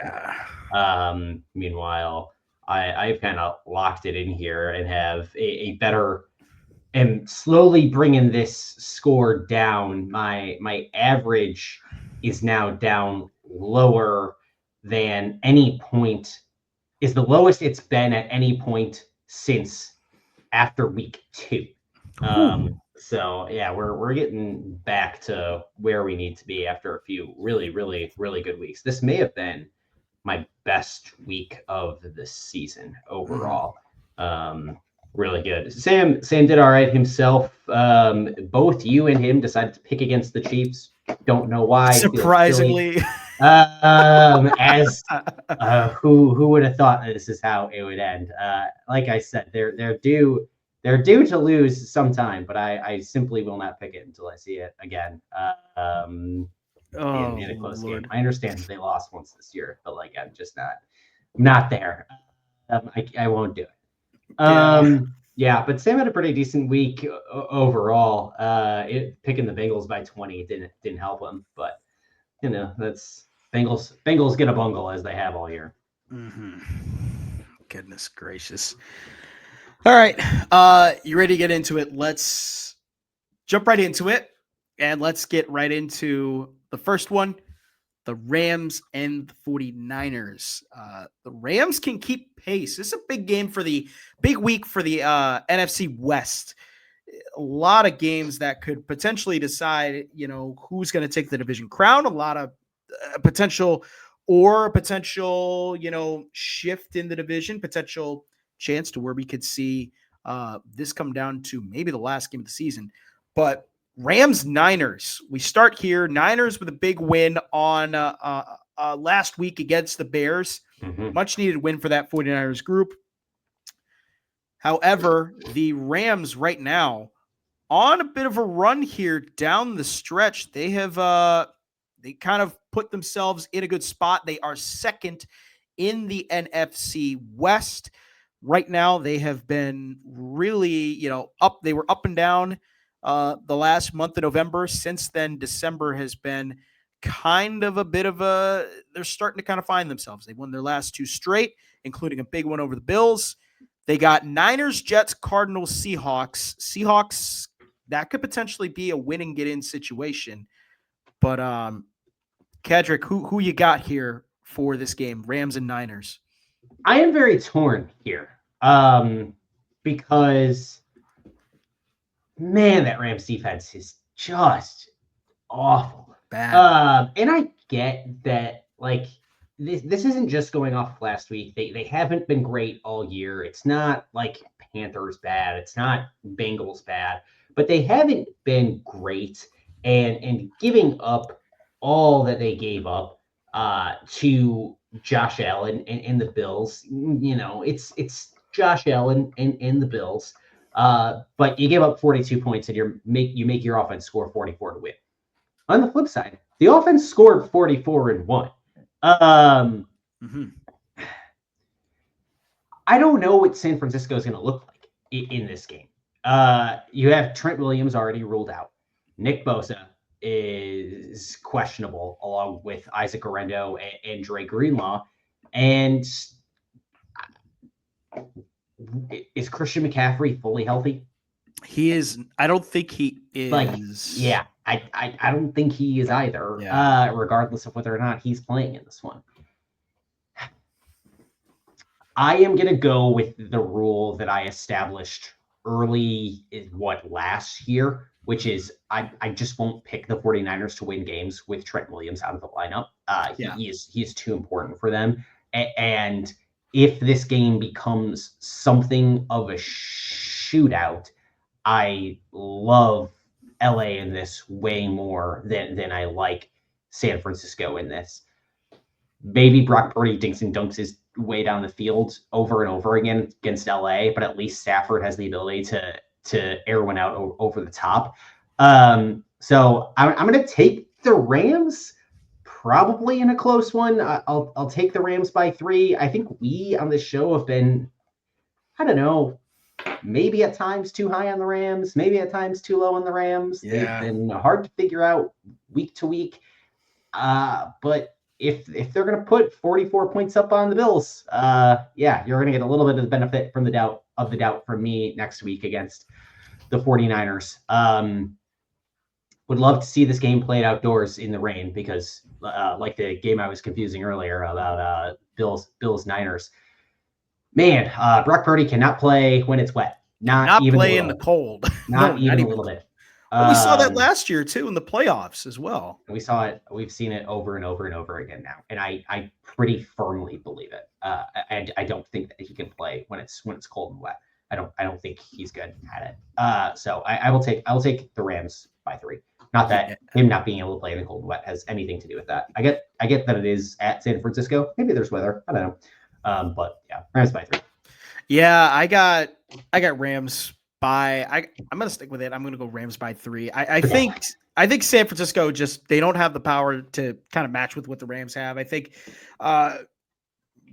A: Yeah.
B: Meanwhile, I've kind of locked it in here and have a better, and slowly bringing this score down. My average is now down lower than any point, is the lowest it's been at any point since after week 2. So yeah, we're getting back to where we need to be after a few really, really, really good weeks. This may have been my best week of the season overall. Really good. Sam did all right himself. Both you and him decided to pick against the Chiefs. Don't know why.
A: Surprisingly.
B: Who would have thought that this is how it would end? Like I said, they're due to lose sometime, but I simply will not pick it until I see it again.
A: Oh,
B: in a close game.
A: Lord.
B: I understand that they lost once this year, but like I'm just not there. I won't do it.
A: Yeah.
B: Yeah, but Sam had a pretty decent week overall. Picking the Bengals by 20 didn't help him, but that's Bengals get a bungle as they have all year.
A: Mm-hmm. Goodness gracious. All right. You ready to get into it? Let's jump right into it, and let's get right into the first one. The Rams and the 49ers. The Rams can keep pace. This is a big game for the big week for the NFC West. A lot of games that could potentially decide, who's going to take the division crown. A lot of potential shift in the division, potential chance to where we could see this come down to maybe the last game of the season. But Rams Niners. We start here. Niners with a big win on last week against the Bears.
B: Mm-hmm.
A: Much needed win for that 49ers group. However, the Rams right now on a bit of a run here down the stretch. They have they kind of put themselves in a good spot. They are second in the NFC West. Right now, they have been really, up. They were up and down the last month of November. Since then, December has been kind of a bit of they're starting to kind of find themselves. They won their last two straight, including a big one over the Bills. They got Niners, Jets, Cardinals, Seahawks. Seahawks, that could potentially be a win and get in situation. But Kedrick, who you got here for this game, Rams and Niners?
B: I am very torn here because, man, that Rams defense is just awful.
A: Bad.
B: And I get that, like, this isn't just going off last week. They haven't been great all year. It's not like Panthers bad. It's not Bengals bad. But they haven't been great. And giving up all that they gave up to Josh Allen and the Bills, it's Josh Allen and the Bills. But you give up 42 points and you make your offense score 44 to win. On the flip side, the offense scored 44 and won.
A: Mm-hmm.
B: I don't know what San Francisco is going to look like in this game. You have Trent Williams already ruled out. Nick Bosa is questionable, along with Isaac Orendo and Dre Greenlaw. And is Christian McCaffrey fully healthy?
A: He is. I don't think he is.
B: I don't think he is either, regardless of whether or not he's playing in this one. I am going to go with the rule that I established early last year, which is I just won't pick the 49ers to win games with Trent Williams out of the lineup. He is too important for them. And if this game becomes something of a shootout, I love LA in this way more than I like San Francisco in this. Maybe Brock Purdy dinks and dunks his way down the field over and over again against LA, but at least Stafford has the ability to air one out over the top. So I'm going to take the Rams, probably in a close one. I'll take the Rams by 3. I think we on this show have been, I don't know, maybe at times too high on the Rams, maybe at times too low on the Rams.
A: Yeah.
B: They've been hard to figure out week to week. But if they're going to put 44 points up on the Bills, you're going to get a little bit of the benefit from the doubt from me next week against the 49ers. Would love to see this game played outdoors in the rain because like the game I was confusing earlier about Bills Niners. Man, Brock Purdy cannot play when it's wet. Not even
A: play in the cold.
B: Not even a little bit.
A: Well, we saw that last year too in the playoffs as well.
B: We saw it. We've seen it over and over and over again now, and I pretty firmly believe it. I don't think that he can play when it's cold and wet. I don't think he's good at it. So I will take the Rams by 3. Not that him not being able to play in the cold and wet has anything to do with that. I get that it is at San Francisco. Maybe there's weather. I don't know. But yeah, Rams by 3.
A: Yeah, I got Rams I'm going to stick with it. I'm going to go Rams by 3. I think San Francisco they don't have the power to kind of match with what the Rams have. I think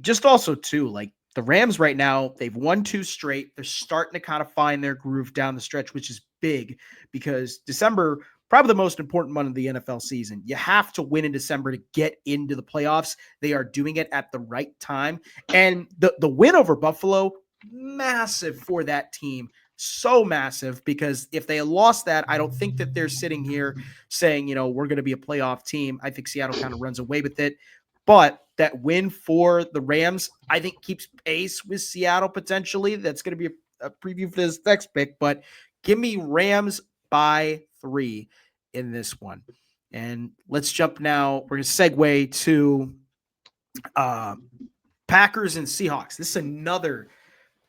A: just also too, like the Rams right now, they've won 2 straight. They're starting to kind of find their groove down the stretch, which is big because December, probably the most important month of the NFL season. You have to win in December to get into the playoffs. They are doing it at the right time. And the win over Buffalo, massive for that team. So massive because if they lost that, I don't think that they're sitting here saying, we're going to be a playoff team. I think Seattle kind of runs away with it. But that win for the Rams, I think, keeps pace with Seattle potentially. That's going to be a preview for this next pick. But give me Rams by 3 in this one. And let's jump now. We're going to segue to Packers and Seahawks. This is another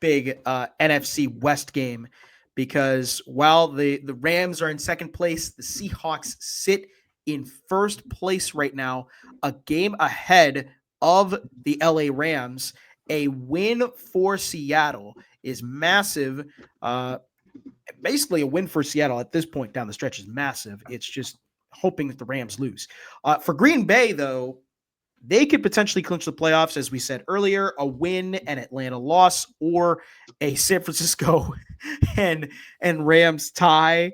A: big NFC West game because while the Rams are in second place, the Seahawks sit in first place right now, a game ahead of the LA Rams. A win for Seattle is massive. Basically, a win for Seattle at this point down the stretch is massive. It's just hoping that the Rams lose. For Green Bay, though, they could potentially clinch the playoffs, as we said earlier. A win and Atlanta loss, or a San Francisco and Rams tie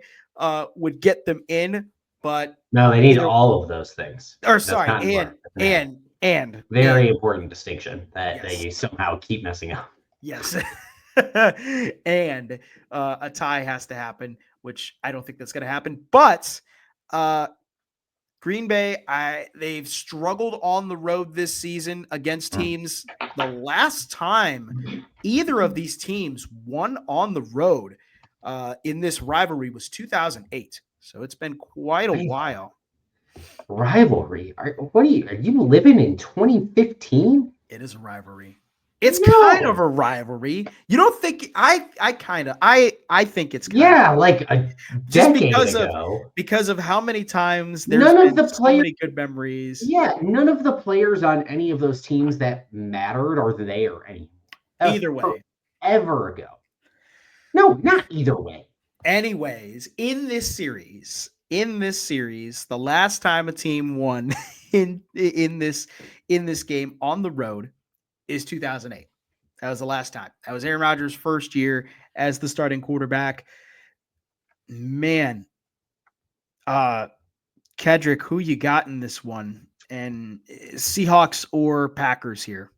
A: would get them in. But
B: no, they need all of those things.
A: Or sorry, and
B: very important distinction that they somehow keep messing up.
A: Yes. And a tie has to happen, which I don't think that's going to happen. But Green Bay, they've struggled on the road this season against teams. The last time either of these teams won on the road in this rivalry was 2008. So it's been quite a while.
B: Rivalry? Are you living in 2015?
A: It is a rivalry. It's kind of a rivalry. You don't think I think it's kind of
B: like a decade ago.
A: Because of how many times there's been so many good memories.
B: Yeah, none of the players on any of those teams that mattered are there anymore.
A: Either way.
B: Ever ago. No, not either way.
A: Anyways, in this series, the last time a team won in this game on the road is 2008. That was the last time. That was Aaron Rodgers' first year as the starting quarterback. Man, Kedrick, who you got in this one? And Seahawks or Packers here?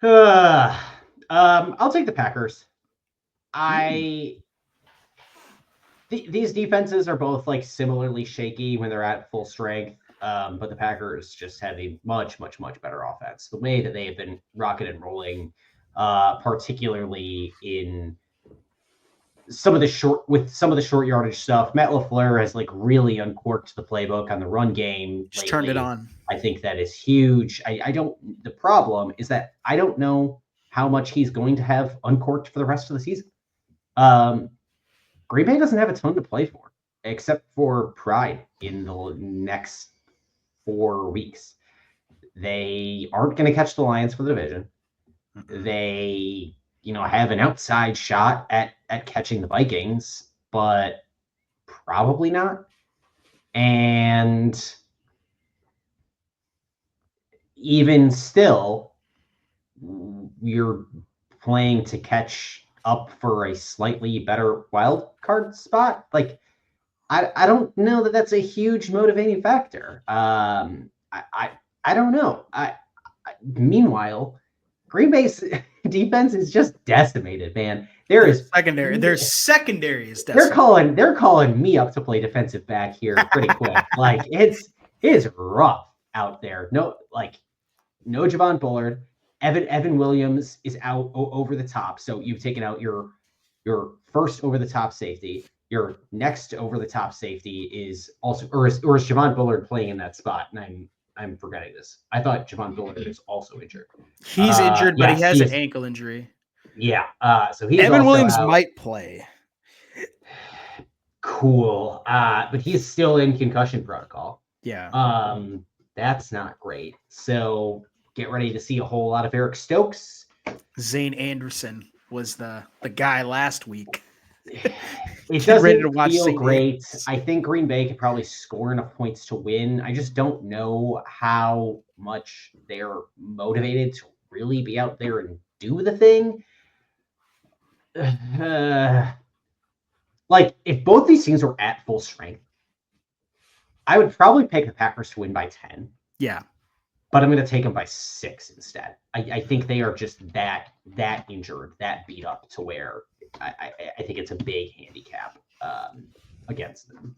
B: I'll take the Packers. These defenses are both like similarly shaky when they're at full strength. But the Packers just have a much, much, much better offense. The way that they have been rocking and rolling, particularly in some of the short yardage stuff. Matt LaFleur has like really uncorked the playbook on the run game.
A: Just turned it on.
B: I think that is huge. The problem is that I don't know how much he's going to have uncorked for the rest of the season. Green Bay doesn't have a ton to play for, except for pride in the next 4 weeks. They aren't going to catch the Lions for the division. They, have an outside shot at catching the Vikings, but probably not. And even still, you're playing to catch up for a slightly better wild card spot. Like, I don't know that that's a huge motivating factor. I don't know. Meanwhile, Green Bay's defense is just decimated, man. Their secondary
A: is decimated.
B: They're calling me up to play defensive back here pretty quick. Like it is rough out there. No Javon Bullard. Evan Williams is out over the top. So you've taken out your first over the top safety. Your next over the top safety is also, or is Javon Bullard playing in that spot? And I'm forgetting this. I thought Javon Bullard is also injured.
A: He's injured, but he has an ankle injury.
B: Yeah. So he's
A: Evan Williams out. Might play.
B: Cool. But he's still in concussion protocol.
A: Yeah.
B: That's not great. So get ready to see a whole lot of Eric Stokes.
A: Zane Anderson. was the guy last week.
B: It
A: Get ready to
B: doesn't
A: watch
B: feel
A: St.
B: great.
A: Andrews.
B: I think Green Bay could probably score enough points to win. I just don't know how much they're motivated to really be out there and do the thing. Like, if both these teams were at full strength, I would probably pick the Packers to win by 10.
A: Yeah.
B: But I'm going to take them by 6 instead. I think they are just that injured, that beat up to where I think it's a big handicap against them.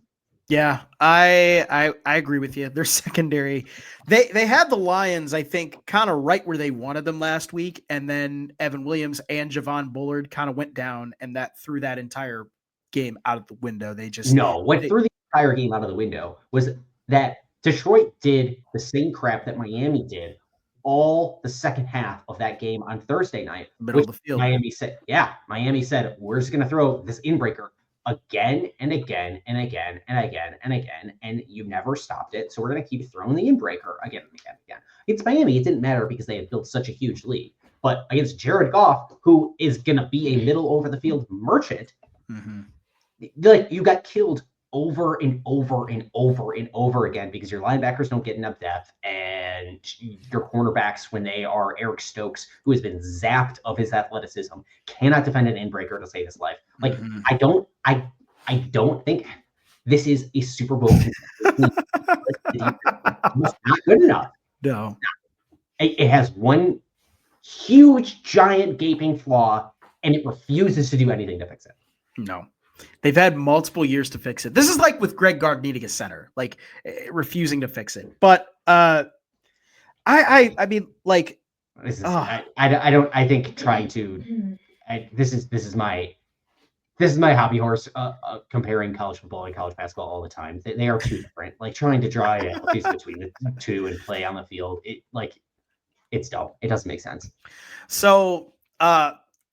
A: Yeah, I agree with you. Their secondary, they had the Lions, I think, kind of right where they wanted them last week, and then Evan Williams and Javon Bullard kind of went down, and that threw that entire game out of the window. They just
B: what threw the entire game out of the window was that Detroit did the same crap that Miami did all the second half of that game on Thursday night.
A: Middle of the field.
B: Miami said, we're just going to throw this inbreaker again and again and again and again and again, and you never stopped it. So we're going to keep throwing the inbreaker again and again and again. Against Miami, it didn't matter because they had built such a huge lead. But against Jared Goff, who is going to be a middle over the field merchant, like, you got killed over and over and over and over again because your linebackers don't get enough depth, and your cornerbacks, when they are Eric Stokes, who has been zapped of his athleticism, cannot defend an inbreaker to save his life. Like, I don't think this is a Super Bowl. It's not good enough.
A: No.
B: It has one huge, giant, gaping flaw, and it refuses to do anything to fix it.
A: No. They've had multiple years to fix it. This is like with Greg Gard needing a center, like refusing to fix it. But I mean, like,
B: this is, I think trying to, this is my hobby horse, comparing college football and college basketball all the time. They are too different. Like, trying to draw analogies between the two and play on the field, it's dumb. It doesn't make sense.
A: So,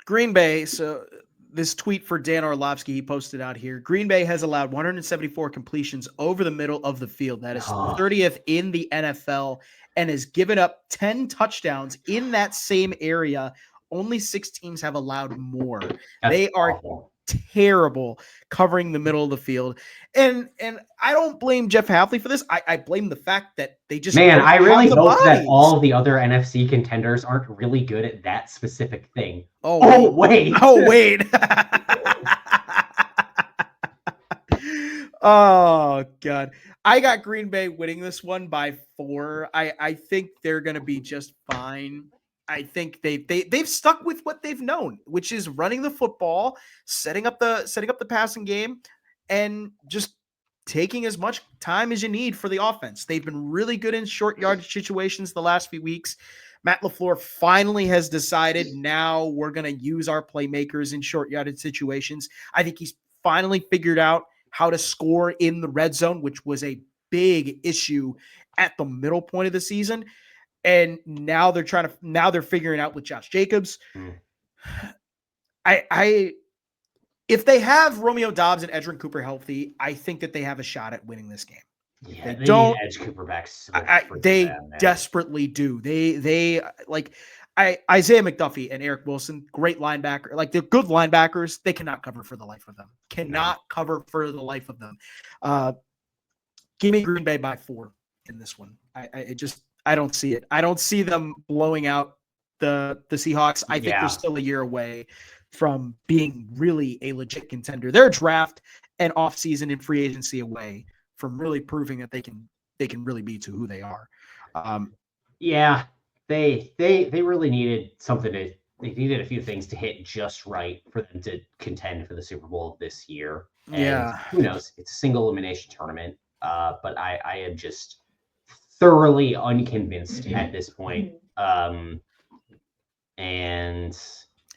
A: Green Bay. So this tweet for Dan Orlovsky, he posted out here. Green Bay has allowed 174 completions over the middle of the field. That is 30th in the NFL, and has given up 10 touchdowns in that same area. Only 6 teams have allowed more. They are awful. Terrible covering the middle of the field. And I don't blame Jeff Hafley for this. I blame the fact that they just
B: I really hope that all of the other NFC contenders aren't really good at that specific thing.
A: Oh wait. Oh God. I got Green Bay winning this one by 4. I think they're gonna be just fine. I think they've stuck with what they've known, which is running the football, setting up the passing game, and just taking as much time as you need for the offense. They've been really good in short yardage situations the last few weeks. Matt LaFleur finally has decided now we're going to use our playmakers in short yardage situations. I think he's finally figured out how to score in the red zone, which was a big issue at the middle point of the season. And now they're figuring out with Josh Jacobs. If they have Romeo Doubs and Edgerrin Cooper healthy, I think that they have a shot at winning this game.
B: Yeah, they don't need Edge Cooper back.
A: They desperately do. They like Isaiah McDuffie and Eric Wilson, great linebacker. Like, they're good linebackers. They cannot cover for the life of them. Cover for the life of them. Give me Green Bay by 4 in this one. I don't see it. I don't see them blowing out the Seahawks. I think they're still a year away from being really a legit contender. They're a draft and offseason and free agency away from really proving that they can really be to who they are.
B: They really needed something they needed a few things to hit just right for them to contend for the Super Bowl this year. And who knows? It's a single elimination tournament. But I am just thoroughly unconvinced at this point. And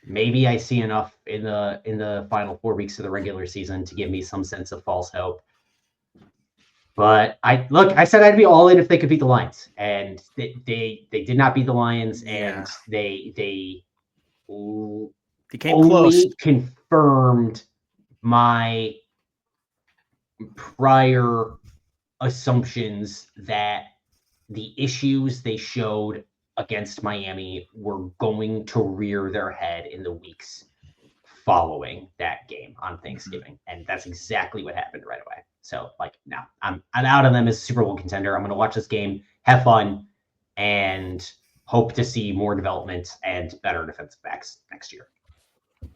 B: maybe I see enough in the final 4 weeks of the regular season to give me some sense of false hope. But I said I'd be all in if they could beat the Lions, and they did not beat the Lions, and they
A: came close.
B: Confirmed my prior assumptions that the issues they showed against Miami were going to rear their head in the weeks following that game on Thanksgiving. And that's exactly what happened right away. So, like, no, I'm out on them as a Super Bowl contender. I'm going to watch this game, have fun, and hope to see more development and better defensive backs next year.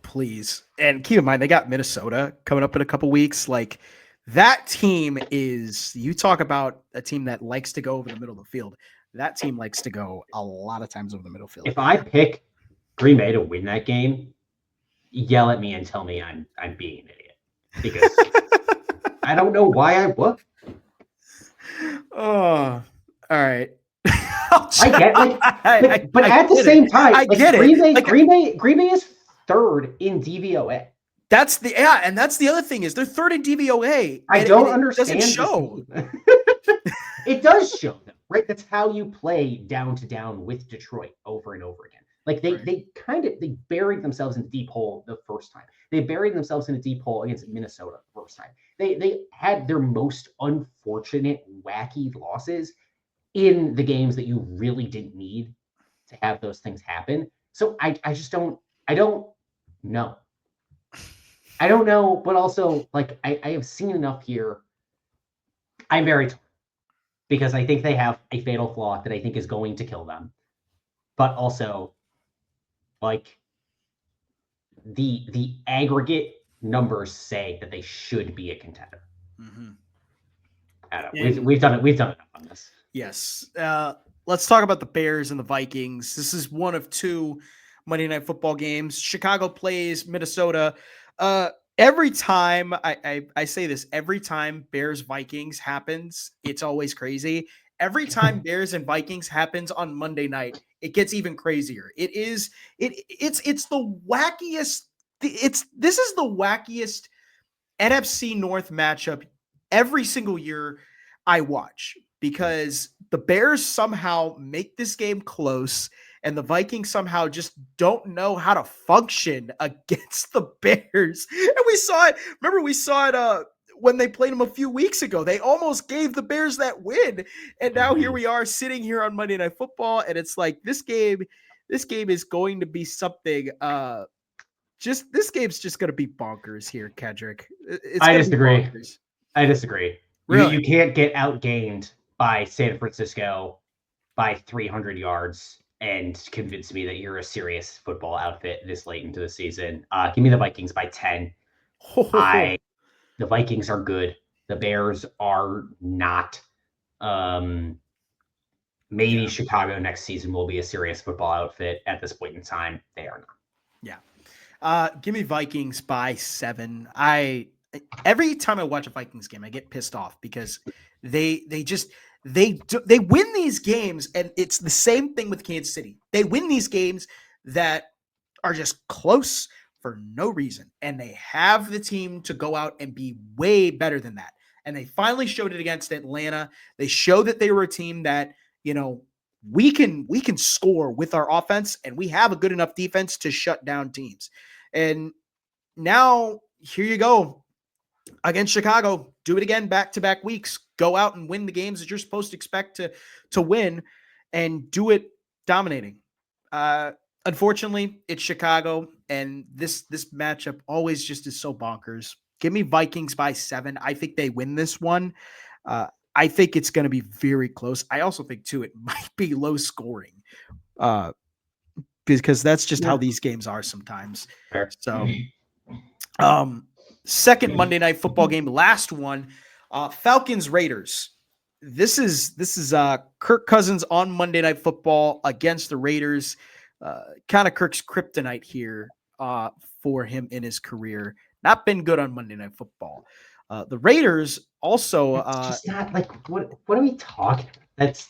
A: Please. And keep in mind, they got Minnesota coming up in a couple weeks. Like, that team is, you talk about a team that likes to go over the middle of the field. That team likes to go a lot of times over the middle field.
B: If I pick Green Bay to win that game, yell at me and tell me I'm being an idiot. Because I don't know why I would.
A: Oh, all right.
B: I get like, but at the same time,
A: I get it.
B: Green Bay is third in DVOA.
A: That's the other thing is they're third in DVOA.
B: I don't understand.
A: It doesn't show.
B: It does show them, right? That's how you play down to down with Detroit over and over again. Like they buried themselves in the deep hole the first time. They buried themselves in a deep hole against Minnesota the first time. They had their most unfortunate, wacky losses in the games that you really didn't need to have those things happen. So I don't know. I don't know, but also, like, I have seen enough here. I'm very torn because I think they have a fatal flaw that I think is going to kill them. But also, like, the aggregate numbers say that they should be a contender.
A: Mm-hmm.
B: I don't know. We've done enough on this.
A: Yes. Let's talk about the Bears and the Vikings. This is one of two Monday Night Football games. Chicago plays Minnesota. Every time I say this, every time Bears Vikings happens, it's always crazy. Every time Bears and Vikings happens on Monday night, it gets even crazier. It's the wackiest. This is the wackiest NFC North matchup every single year I watch, because the Bears somehow make this game close and the Vikings somehow just don't know how to function against the Bears. And we saw it. Remember, we saw it when they played them a few weeks ago. They almost gave the Bears that win. And now here we are sitting here on Monday Night Football, and it's like this game is going to be something. This game's just going to be bonkers here, Kedrick.
B: I disagree.
A: Really?
B: You can't get outgained by San Francisco by 300 yards and convince me that you're a serious football outfit this late into the season. Give me the Vikings by 10. The Vikings are good. The Bears are not. Maybe Chicago next season will be a serious football outfit. At this point in time, they are not.
A: Yeah. Give me Vikings by 7. Every time I watch a Vikings game, I get pissed off because they win these games, and it's the same thing with Kansas City. They win these games that are just close for no reason, and they have the team to go out and be way better than that. And they finally showed it against Atlanta. They showed that they were a team that, we can score with our offense, and we have a good enough defense to shut down teams. And now here you go against Chicago. Do it again, back-to-back weeks. Go out and win the games that you're supposed to expect to win, and do it dominating. Unfortunately, it's Chicago, and this matchup always just is so bonkers. Give me Vikings by 7. I think they win this one. I think it's going to be very close. I also think, too, it might be low scoring because that's just how these games are sometimes.
B: Fair.
A: So, second Monday Night Football game, last one, Falcons Raiders. This is Kirk Cousins on Monday Night Football against the Raiders. Kind of Kirk's kryptonite here for him in his career. Not been good on Monday Night Football. The Raiders also
B: it's just not like what are we talking about?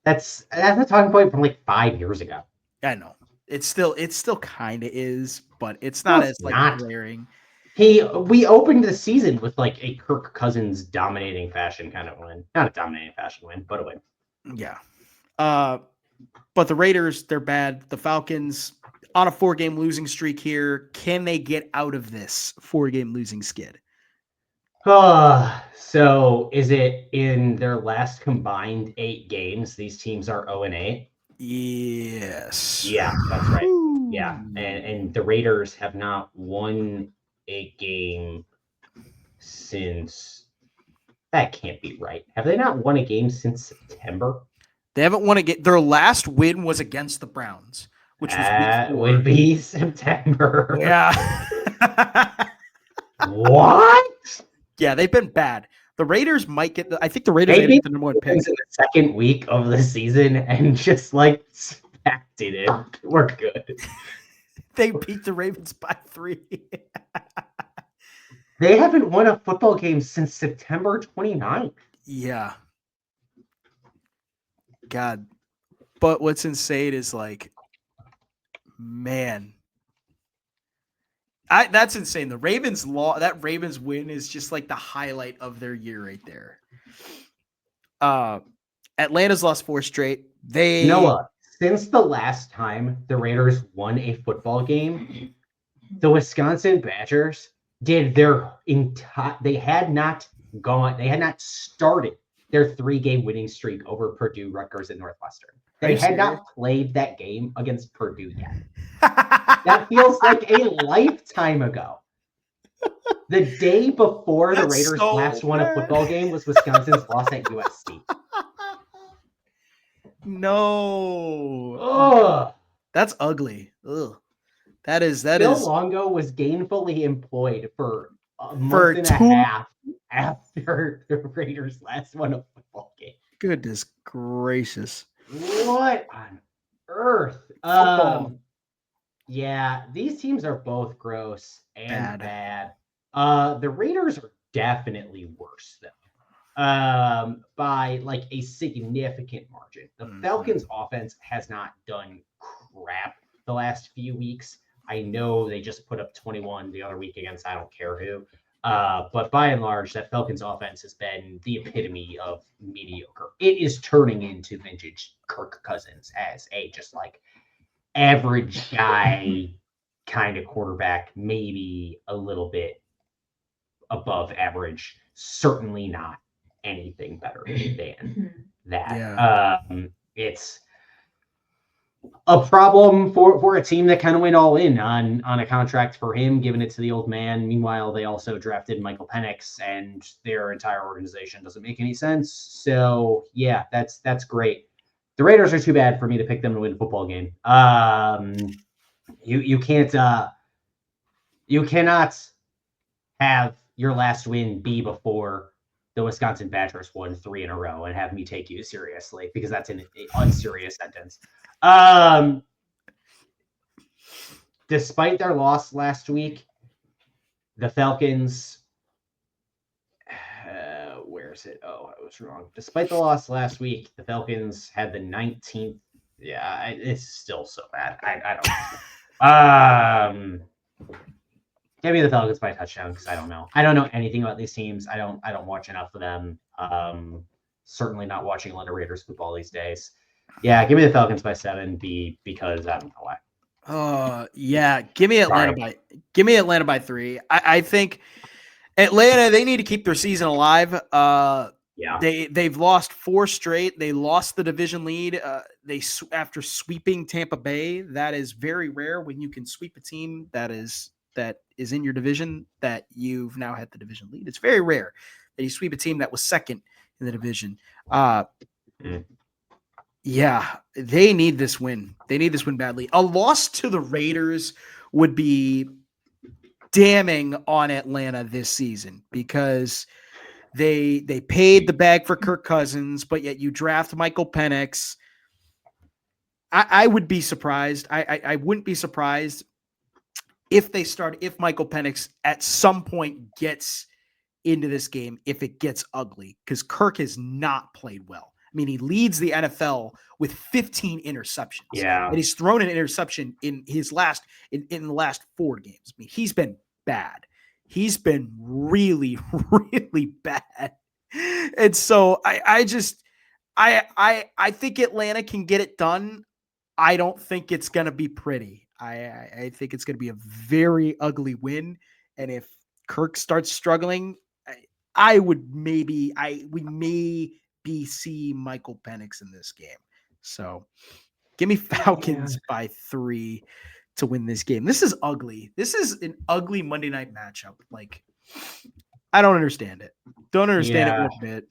B: That's a talking point from like 5 years ago.
A: I know. It still kind of is, but it's not as glaring.
B: We opened the season with like a Kirk Cousins dominating fashion kind of win. Not a dominating fashion win, but a win.
A: Yeah. But the Raiders, they're bad. The Falcons on a 4-game losing streak here. Can they get out of this 4-game losing skid?
B: So is it in their last combined 8 games? These teams are 0-8.
A: Yes.
B: Yeah, that's right. Yeah, and the Raiders have not won a game since. That can't be right. Have they not won a game since September?
A: They haven't won a game. Their last win was against the Browns, which was week
B: That
A: 4.
B: would be September.
A: Yeah.
B: What?
A: Yeah, they've been bad. The Raiders might get I think the Raiders
B: They
A: might
B: beat
A: get the number 1
B: the
A: pick.
B: Ravens in the second week of the season and just like smacked it in. We're good.
A: They beat the Ravens by 3.
B: They haven't won a football game since September 29th.
A: Yeah. God. But what's insane is like, man. That's insane. The Ravens that Ravens win is just like the highlight of their year right there. Atlanta's lost 4 straight.
B: Noah, since the last time the Raiders won a football game, the Wisconsin Badgers did their entire. They had not started their 3-game winning streak over Purdue, Rutgers, and Northwestern. They had not played that game against Purdue yet. That feels like a lifetime ago. The day before the Raiders last won a football game was Wisconsin's loss at USC.
A: No.
B: Ugh.
A: That's ugly. Ugh. That is
B: Bill Longo was gainfully employed for a month and a half after the Raiders last won a football game.
A: Goodness gracious.
B: What on earth? Yeah, these teams are both gross and bad. The Raiders are definitely worse though. By like a significant margin. The Falcons offense has not done crap the last few weeks. I know they just put up 21 the other week against I don't care who. But by and large, that Falcons offense has been the epitome of mediocre. It is turning into vintage Kirk Cousins as a just like average guy kind of quarterback, maybe a little bit above average, certainly not anything better than that.
A: Yeah.
B: It's a problem for a team that kind of went all in on a contract for him, giving it to the old man. Meanwhile, they also drafted Michael Penix, and their entire organization doesn't make any sense. So yeah, that's great. The Raiders are too bad for me to pick them to win a football game. You cannot have your last win be before the Wisconsin Badgers won 3 in a row and have me take you seriously, because that's an unserious sentence. Despite their loss last week, the Falcons, where is it? Oh, I was wrong. Despite the loss last week, the Falcons had the 19th. Yeah, it's still so bad. I don't know. Give me the Falcons by touchdown, because I don't know. I don't know anything about these teams. I don't watch enough of them. Certainly not watching a lot of Raiders football these days. Yeah, give me the Falcons by 7. Because I don't know why.
A: Yeah, give me Atlanta by 3. I think Atlanta, they need to keep their season alive.
B: Yeah,
A: they've lost 4 straight. They lost the division lead. After sweeping Tampa Bay. That is very rare when you can sweep a team that is in your division that you've now had the division lead. It's very rare that you sweep a team that was second in the division. Yeah, they need this win. They need this win badly. A loss to the Raiders would be damning on Atlanta this season, because they paid the bag for Kirk Cousins, but yet you draft Michael Penix. I would be surprised. I wouldn't be surprised if Michael Penix at some point gets into this game, if it gets ugly, because Kirk has not played well. I mean, he leads the NFL with 15 interceptions.
B: Yeah.
A: And he's thrown an interception in his in the last 4 games. I mean, he's been bad. He's been really, really bad. And so I think Atlanta can get it done. I don't think it's going to be pretty. I think it's going to be a very ugly win. And if Kirk starts struggling, we may see Michael Penix in this game. So give me Falcons by 3 to win this game. This is ugly. This is an ugly Monday night matchup. Like, I don't understand it. Don't understand it one bit.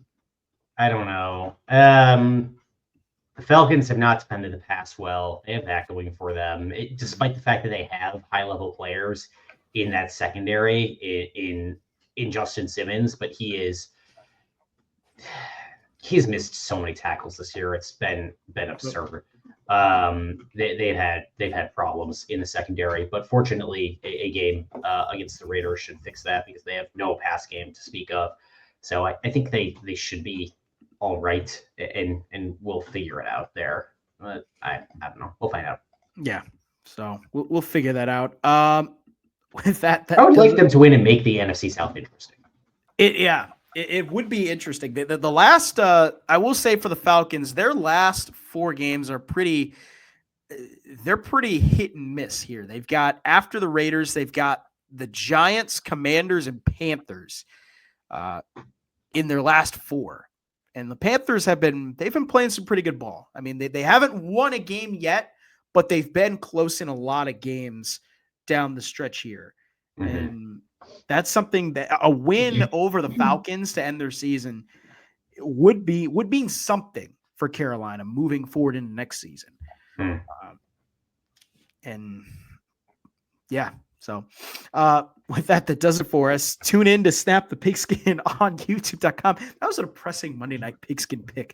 B: I don't know. The Falcons have not defended the pass well. They have that going for them, despite the fact that they have high-level players in that secondary in Justin Simmons, but he's missed so many tackles this year. It's been absurd. They've had problems in the secondary, but fortunately, a game against the Raiders should fix that because they have no pass game to speak of. So I think they should be all right, and we'll figure it out there. But I don't know. We'll find out.
A: Yeah. So we'll figure that out. With that
B: I would like them to win and make the NFC South interesting.
A: It would be interesting. The last, I will say for the Falcons, their last 4 games are they're pretty hit and miss here. They've got, after the Raiders, they've got the Giants, Commanders, and Panthers in their last 4. And the Panthers they've been playing some pretty good ball. I mean, they haven't won a game yet, but they've been close in a lot of games down the stretch here. Mm-hmm. And that's something that a win over the Falcons to end their season would mean something for Carolina moving forward into next season. And yeah, so with that does it for us. Tune in to Snap the Pigskin on YouTube.com. That was a depressing Monday Night Pigskin pick.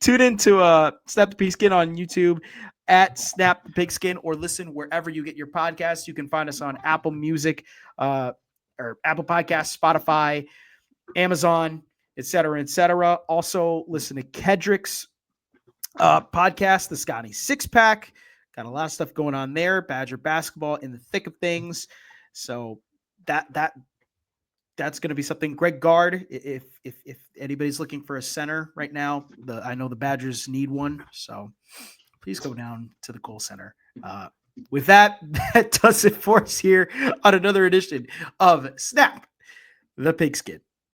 A: Tune in to Snap the Pigskin on YouTube at Snap the Pigskin, or listen wherever you get your podcasts. You can find us on Apple Music, or Apple Podcasts, Spotify, Amazon, etc., etc. Also, listen to Kedrick's podcast, the Sconnie Six Pack. Got a lot of stuff going on there. Badger basketball in the thick of things. So that's going to be something. Greg Gard, if anybody's looking for a center right now, I know the Badgers need one. So please go down to the Kohl Center. With that does it for us here on another edition of Snap the Pigskin.